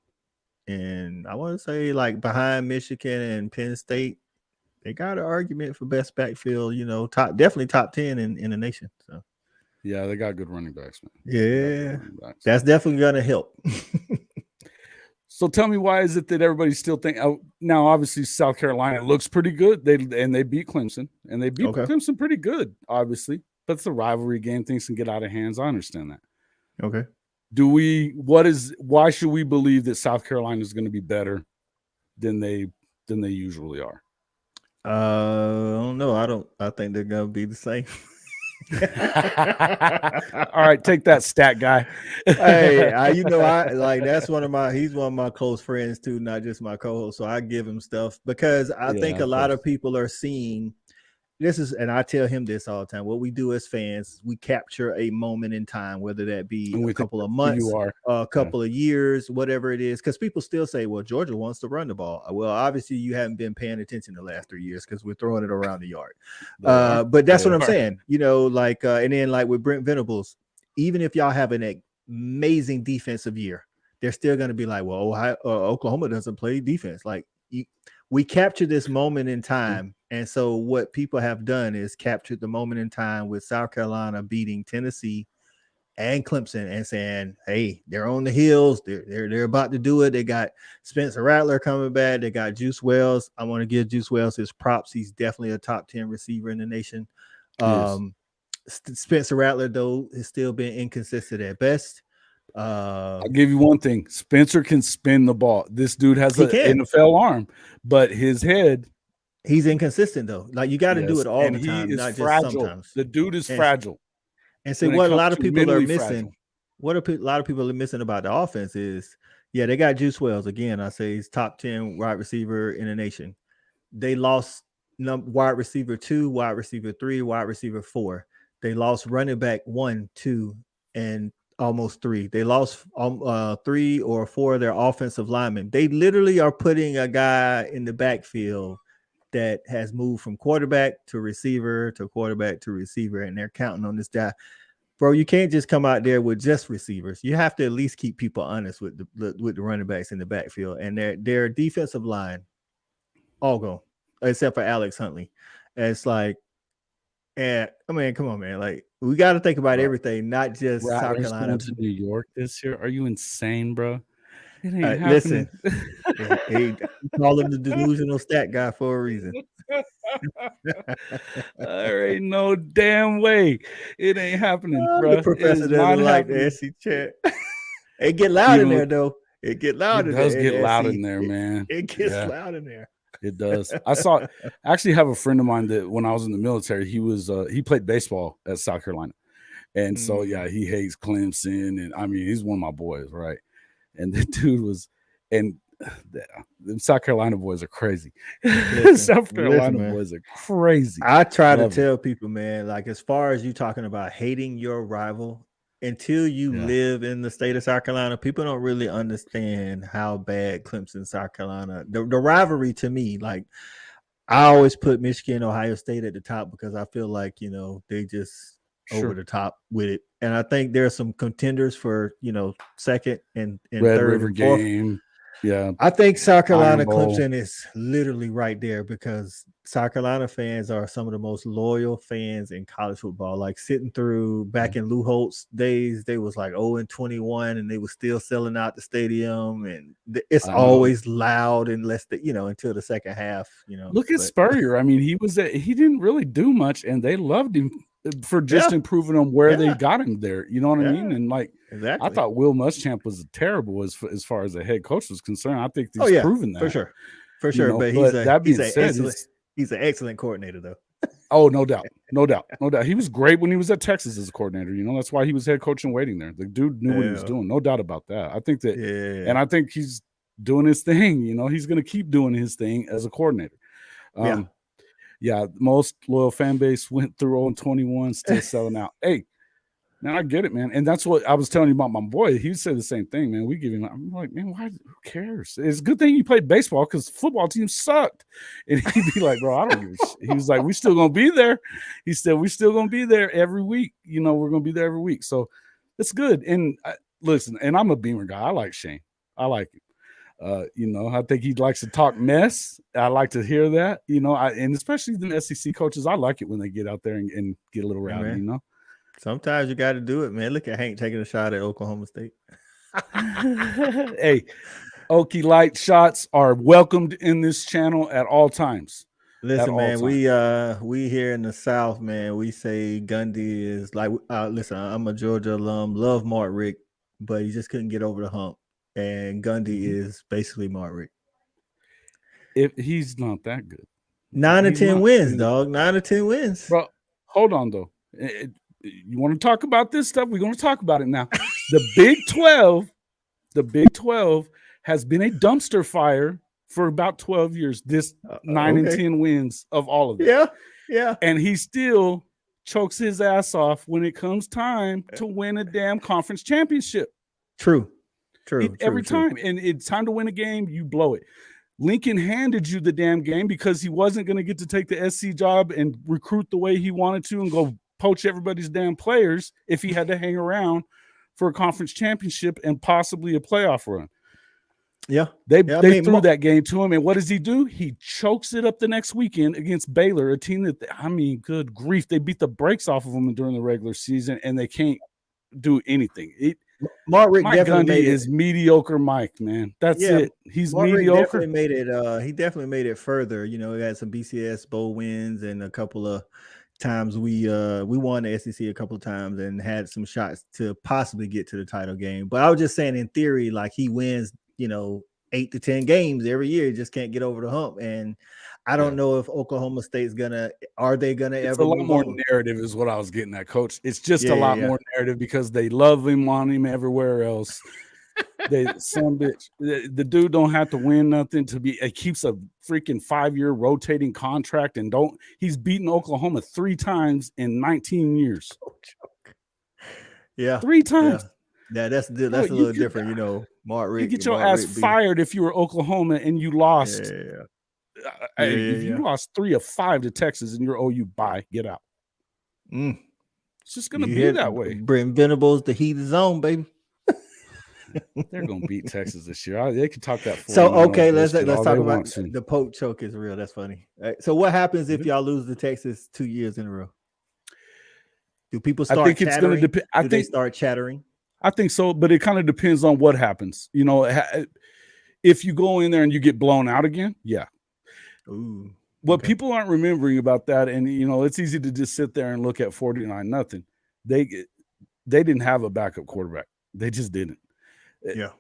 I want to say like behind Michigan and Penn State. They got an argument for best backfield. Definitely top 10 in the nation. So. Yeah, they got good running backs, man. Yeah, that's definitely going to help. So tell me, why is it that everybody still think now? Obviously, South Carolina looks pretty good. They beat Clemson, and they beat Clemson pretty good, obviously. But it's a rivalry game; things can get out of hands. I understand that. Okay. Why should we believe that South Carolina is going to be better than they usually are? I don't know. I think they're going to be the same. All right, take that, stat guy. Hey, I like that's he's one of my close friends too, not just my co-host. So I give him stuff because I Yeah, think a of lot course. of people are seeing and I tell him this all the time. What we do as fans, we capture a moment in time, whether that be And a we think couple of that's who you months, are. a Yeah, couple of years, whatever it is. Because people still say, well, Georgia wants to run the ball. Well, obviously, you haven't been paying attention the last 3 years because we're throwing it around the yard. they are. But that's They what I'm are. saying. And then like with Brent Venables, even if y'all have an amazing defensive year, they're still going to be like, well, Oklahoma doesn't play defense. We capture this moment in time. And so what people have done is captured the moment in time with South Carolina beating Tennessee and Clemson and saying, hey, they're on the heels. They're about to do it. They got Spencer Rattler coming back. They got Juice Wells. I want to give Juice Wells his props. He's definitely a top 10 receiver in the nation. Yes. Spencer Rattler, though, has still been inconsistent at best. I'll give you one thing. Spencer can spin the ball. This dude has an can. NFL arm, but his head. He's inconsistent, though. Like, you got to do Yes, it all and the he time, is not just fragile. sometimes. The dude is And, fragile. and see, When it what a comes lot of to people are mentally missing, fragile. a lot of people are missing about the offense is, yeah, they got Juice Wells. Again, I say he's top 10 wide receiver in the nation. They lost wide receiver 2, wide receiver 3, wide receiver 4. They lost running back 1, 2, and almost 3. They lost 3 or 4 of their offensive linemen. They literally are putting a guy in the backfield that has moved from quarterback to receiver to quarterback to receiver, and they're counting on this guy. Bro, you can't just come out there with just receivers. You have to at least keep people honest with the running backs in the backfield, and their defensive line all go except for Alex Huntley. And it's like, and I mean, come on, man. Like, we got to think about everything, not just South Rattlers Carolina. going to New York this year. Are you insane, bro? It ain't Listen, happening. he call him the delusional stat guy for a reason. There ain't no damn way. It ain't happening, bro. The It professor is doesn't not like the happening. SC chat. It get loud in there, though. It get loud It in does there. get loud SC. in there, man. It gets loud in there. It does. I actually have a friend of mine that when I was in the military, he played baseball at South Carolina. And so, yeah, he hates Clemson. And I mean, he's one of my boys, right? And the dude was, and the South Carolina boys are crazy. South Carolina boys are crazy. I try to tell people, man, like, as far as you talking about hating your rival, until you live in the state of South Carolina, people don't really understand how bad Clemson, South Carolina, the rivalry to me, like, I always put Michigan, Ohio State at the top because I feel like, they just over the top with it. And I think there are some contenders for, second and Red third River and fourth. game. Yeah. I think South Carolina Clemson is literally right there because South Carolina fans are some of the most loyal fans in college football. Like, sitting through back in Lou Holtz days, they was like 0-21 and they were still selling out the stadium, and it's always loud until the second half. Look at Spurrier. I mean, he didn't really do much, and they loved him for just improving on where they got him there. You know what I mean? And like, I thought Will Muschamp was terrible as far as a head coach was concerned. I think he's proven that for sure. But he's an excellent coordinator, though. Oh, no doubt. He was great when he was at Texas as a coordinator. That's why he was head coach and waiting there. The dude knew what he was doing. No doubt about that. I think that, and I think he's doing his thing. He's going to keep doing his thing as a coordinator. Most loyal fan base went through 0-21, still selling out. Hey, man, I get it, man. And that's what I was telling you about my boy. He said the same thing, man. We give him, I'm like, man, why? Who cares? It's a good thing you played baseball because football team sucked. And he'd be like, bro, I don't give a shit. He was like, we still going to be there. He said, we still going to be there every week. We're going to be there every week. So it's good. And listen, and I'm a Beamer guy. I like Shane. I like him. I think he likes to talk mess. I like to hear that, and especially the SEC coaches, I like it when they get out there and get a little rowdy, Sometimes you got to do it, man. Look at Hank taking a shot at Oklahoma State. Hey, Okie Light shots are welcomed in this channel at all times. Listen, man, we here in the South, man, we say Gundy is like, listen, I'm a Georgia alum, love Mark Richt, but he just couldn't get over the hump. And Gundy is basically Mark Richt. If he's not that good. 9 or 10 wins, dog. 9 or 10 wins. Bro, hold on, though. You want to talk about this stuff? We're going to talk about it now. The Big 12 has been a dumpster fire for about 12 years. This 9 and 10 wins of all of them. Yeah. And he still chokes his ass off when it comes time to win a damn conference championship. True. Every time. And it's time to win a game, you blow it. Lincoln handed you the damn game because he wasn't going to get to take the SC job and recruit the way he wanted to and go poach everybody's damn players if he had to hang around for a conference championship and possibly a playoff run. Yeah. They threw that game to him. And what does he do? He chokes it up the next weekend against Baylor, a team that, good grief. They beat the brakes off of them during the regular season, and they can't do anything. Mike Gundy is mediocre Mike, man. That's it. He's mediocre. He definitely made it further. He had some BCS bowl wins and a couple of times we won the SEC a couple of times and had some shots to possibly get to the title game. But I was just saying, in theory, like, he wins, 8 to 10 games every year, just can't get over the hump. And I don't know if Oklahoma State's are they gonna ever? A lot more narrative is what I was getting at, Coach. It's just a lot more narrative because they love him on him everywhere else. Some bitch. The dude don't have to win nothing to be. It keeps a freaking 5-year rotating contract and he's beaten Oklahoma 3 times in 19 years. Yeah, 3 times. Yeah, that's a little different, Mark Richt. You get your ass fired if you were Oklahoma and you lost. If you lost 3 of 5 to Texas and you're OU, bye, get out. It's just gonna be that way. Brent Venables, the heat is on, baby. They're gonna beat Texas this year. They can talk that. So okay, let's talk about the Pope choke is real. That's funny. So what happens if y'all lose to Texas 2 years in a row? Do people start? I think chattering? It's going to depend. They start chattering. I think so, but it kind of depends on what happens. If you go in there and you get blown out again, yeah. Ooh. What people aren't remembering about that, and it's easy to just sit there and look at 49-0. They didn't have a backup quarterback. They just didn't. Yeah.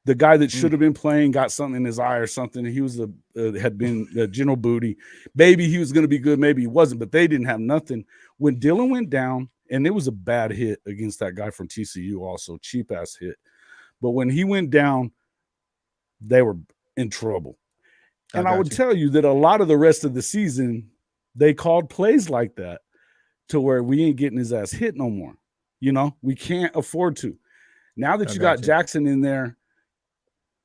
The guy that should have been playing got something in his eye or something. He was had been General Booty. Maybe he was going to be good. Maybe he wasn't, but they didn't have nothing. When Dylan went down, and it was a bad hit against that guy from TCU also, cheap-ass hit. But when he went down, they were in trouble. And I would tell you that a lot of the rest of the season, they called plays like that to where we ain't getting his ass hit no more. We can't afford to. Now that you got Jackson in there,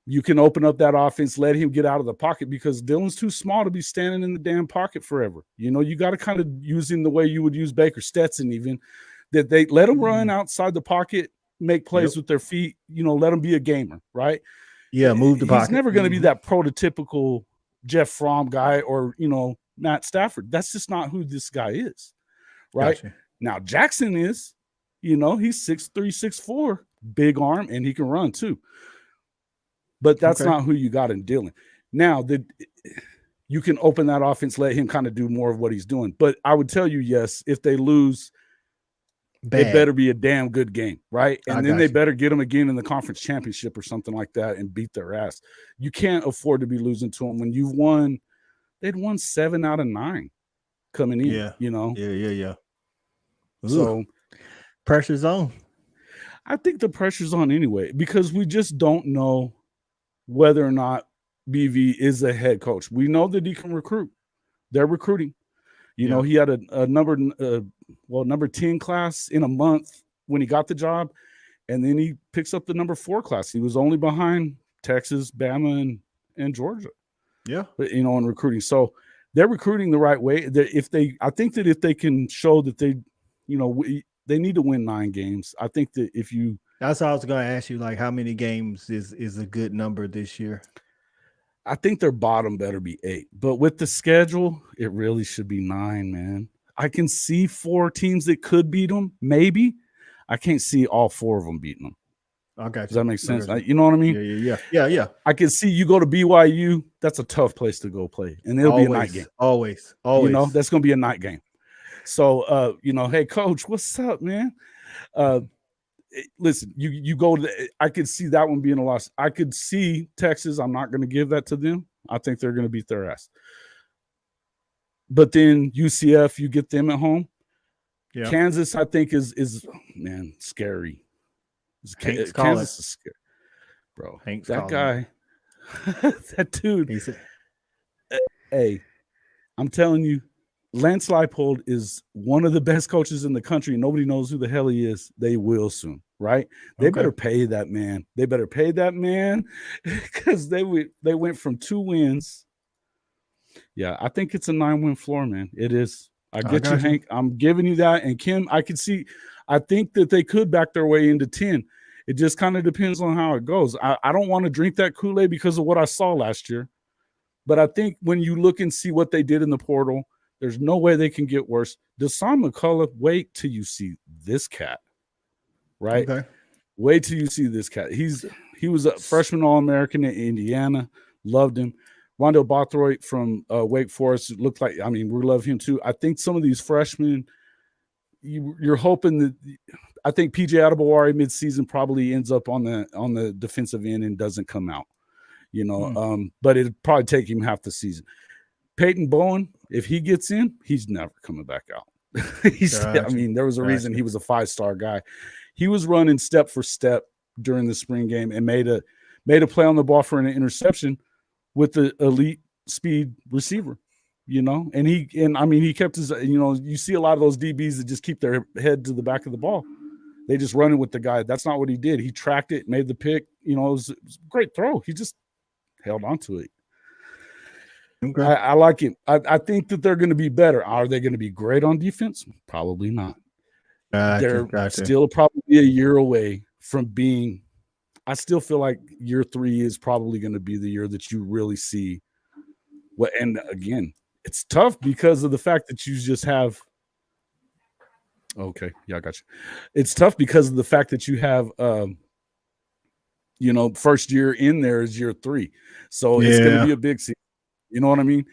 you can open up that offense, let him get out of the pocket because Dylan's too small to be standing in the damn pocket forever. You got to kind of use him the way you would use Baker Stetson even, that they let him run outside the pocket, make plays with their feet, let him be a gamer, right? Yeah, move the pocket. He's never going to be that prototypical Jeff Fromm guy or, Matt Stafford. That's just not who this guy is, right? Gotcha. Now, Jackson is, he's 6'3", 6'4", big arm, and he can run too. But that's not who you got in Dylan. Now, you can open that offense, let him kind of do more of what he's doing. But I would tell you, yes, if they lose, it better be a damn good game, right? And then they better get them again in the conference championship or something like that and beat their ass. You can't afford to be losing to them when you've won. They'd won 7 out of 9 coming in, Yeah. Ooh. So pressure's on. I think the pressure's on anyway because we just don't know whether or not BV is a head coach. We know that he can recruit. They're recruiting. He had a number 10 class in a month when he got the job, and then he picks up the number 4 class. He was only behind Texas, Bama, and Georgia. Yeah, in recruiting. So they're recruiting the right way. I think that if they can show that they need to win 9 games. I think that that's what I was going to ask you. Like, how many games is a good number this year? I think their bottom better be 8, but with the schedule, it really should be 9, man. I can see 4 teams that could beat them, maybe. I can't see all 4 of them beating them. Okay. Does that make sense? You know what I mean? Yeah. I can see you go to BYU. That's a tough place to go play, and it'll be a night game. Always. That's going to be a night game. So, hey, Coach, what's up, man? Listen, you go to I could see that one being a loss. I could see Texas. I'm not going to give that to them. I think they're going to beat their ass. but then UCF, you get them at home. Yeah. Kansas, I think, is man, scary. Kansas is scary, bro. Hank's that calling guy, that dude. He said, Hey, I'm telling you, Lance Leipold is one of the best coaches in the country. Nobody knows who the hell he is. They will soon, right? They better pay that man. They better pay that man because they went from 2 wins. Yeah, I think it's a 9-win floor, man. It is. I get you, Hank. I'm giving you that. And Kim, I think that they could back their way into 10. It just kind of depends on how it goes. I don't want to drink that Kool-Aid because of what I saw last year. But I think when you look and see what they did in the portal, there's no way they can get worse. Deshaun McCullough, wait till you see this cat, right? Okay. Wait till you see this cat. He was a freshman All-American in Indiana. Loved him. Rondell Bothroyd from Wake Forest looked like, I mean, we love him too. I think some of these freshmen, you're hoping that, I think PJ Adebawari midseason probably ends up on the defensive end and doesn't come out, but it'd probably take him half the season. Peyton Bowen, if he gets in, he's never coming back out. I mean, there was a reason he was a 5-star guy. He was running step for step during the spring game and made a play on the ball for an interception with the elite speed receiver, and he kept his, you see a lot of those DBs that just keep their head to the back of the ball. They just running with the guy. That's not what he did. He tracked it, made the pick. It was a great throw. He just held on to it. Okay. I like it. I think that they're going to be better. Are they going to be great on defense? Probably not. They're still probably a year away from being. I still feel like year 3 is probably going to be the year that you really see what. And again, it's tough because of the fact that you just have. Okay, yeah, I got you. It's tough because of the fact that you have, first year in there is year 3, so it's going to be a big season. You know what I mean?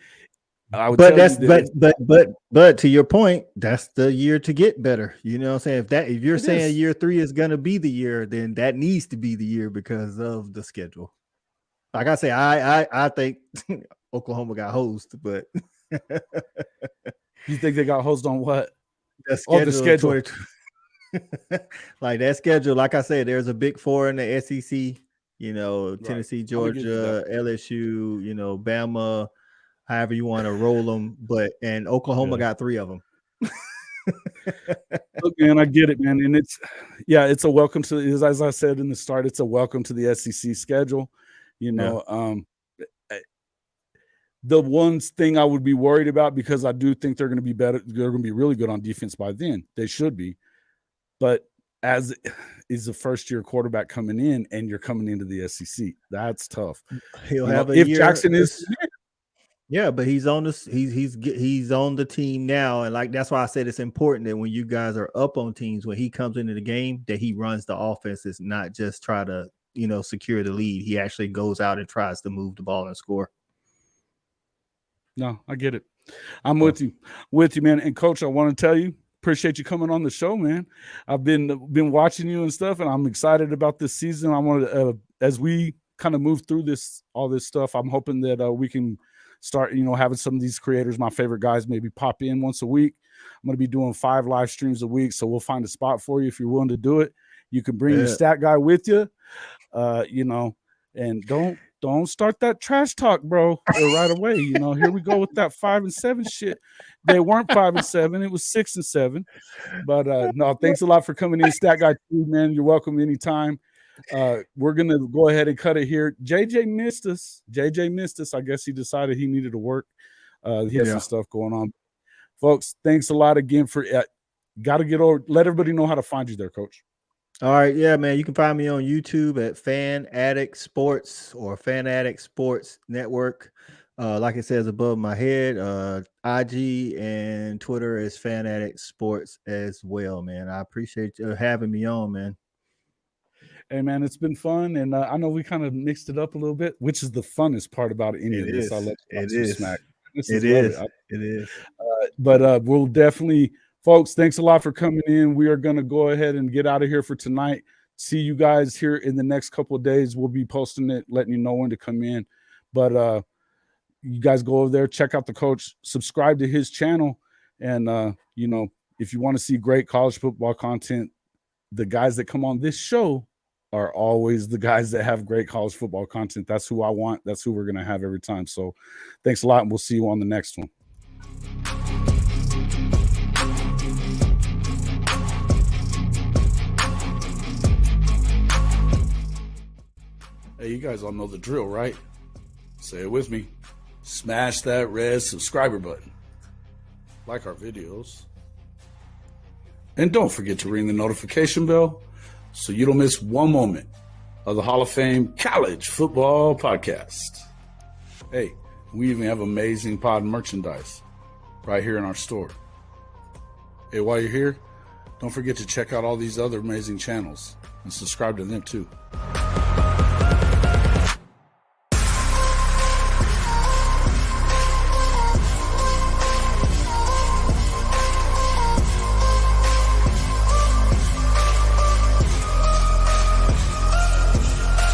But to your point, that's the year to get better. You know what I'm saying? If you're saying year 3 is going to be the year, then that needs to be the year because of the schedule. Like I say, I think Oklahoma got hosed, but you think they got hosed on what? The schedule. Like that schedule, like I said, there's a big 4 in the SEC. Tennessee, Georgia, LSU, Bama, however you want to roll them. And Oklahoma got 3 of them. Look, man, I get it, man. And it's a welcome to, as I said in the start, it's a welcome to the SEC schedule. The one thing I would be worried about, because I do think they're going to be better, they're going to be really good on defense by then. They should be. But as is the first-year quarterback coming in, and you're coming into the SEC, that's tough. He'll have a if year. Jackson is. Yeah, but he's on this. He's on the team now, and like that's why I said it's important that when you guys are up on teams, when he comes into the game, that he runs the offense. It's not just try to secure the lead. He actually goes out and tries to move the ball and score. No, I get it. I'm with you, man. And Coach, I want to tell you, appreciate you coming on the show, man. I've been watching you and stuff, and I'm excited about this season. I want to, as we kind of move through all this stuff, I'm hoping that we can start, having some of these creators, my favorite guys, maybe pop in once a week. I'm going to be doing 5 live streams a week, so we'll find a spot for you if you're willing to do it. You can bring your stat guy with you, and don't start that trash talk, bro, right away. Here we go with that 5-7 shit. They weren't 5-7; it was 6-7. But no, thanks a lot for coming in, stat guy too, man. You're welcome anytime. We're gonna go ahead and cut it here. JJ missed us. I guess he decided he needed to work. He has some stuff going on. Folks, thanks a lot again for got to get over. Let everybody know how to find you there, Coach. All right, yeah, man. You can find me on YouTube at Fan Addict Sports or Fan Addict Sports Network. Like it says above my head, IG and Twitter is Fan Addict Sports as well, man. I appreciate you having me on, man. Hey, man, it's been fun, and I know we kind of mixed it up a little bit, which is the funnest part about any of this. It is. But we'll definitely, folks, thanks a lot for coming in. We are going to go ahead and get out of here for tonight. See you guys here in the next couple of days. We'll be posting it, letting you know when to come in. But you guys go over there, check out the coach, subscribe to his channel. And, you know, if you want to see great college football content, the guys that come on this show are always the guys that have great college football content. That's who I want. That's who we're going to have every time. So thanks a lot, and we'll see you on the next one. Hey, you guys all know the drill, right? Say it with me. Smash that red subscriber button. Like our videos. And don't forget to ring the notification bell so you don't miss one moment of the Hall of Fame College Football Podcast. Hey, we even have amazing pod merchandise right here in our store. Hey, while you're here, don't forget to check out all these other amazing channels and subscribe to them too.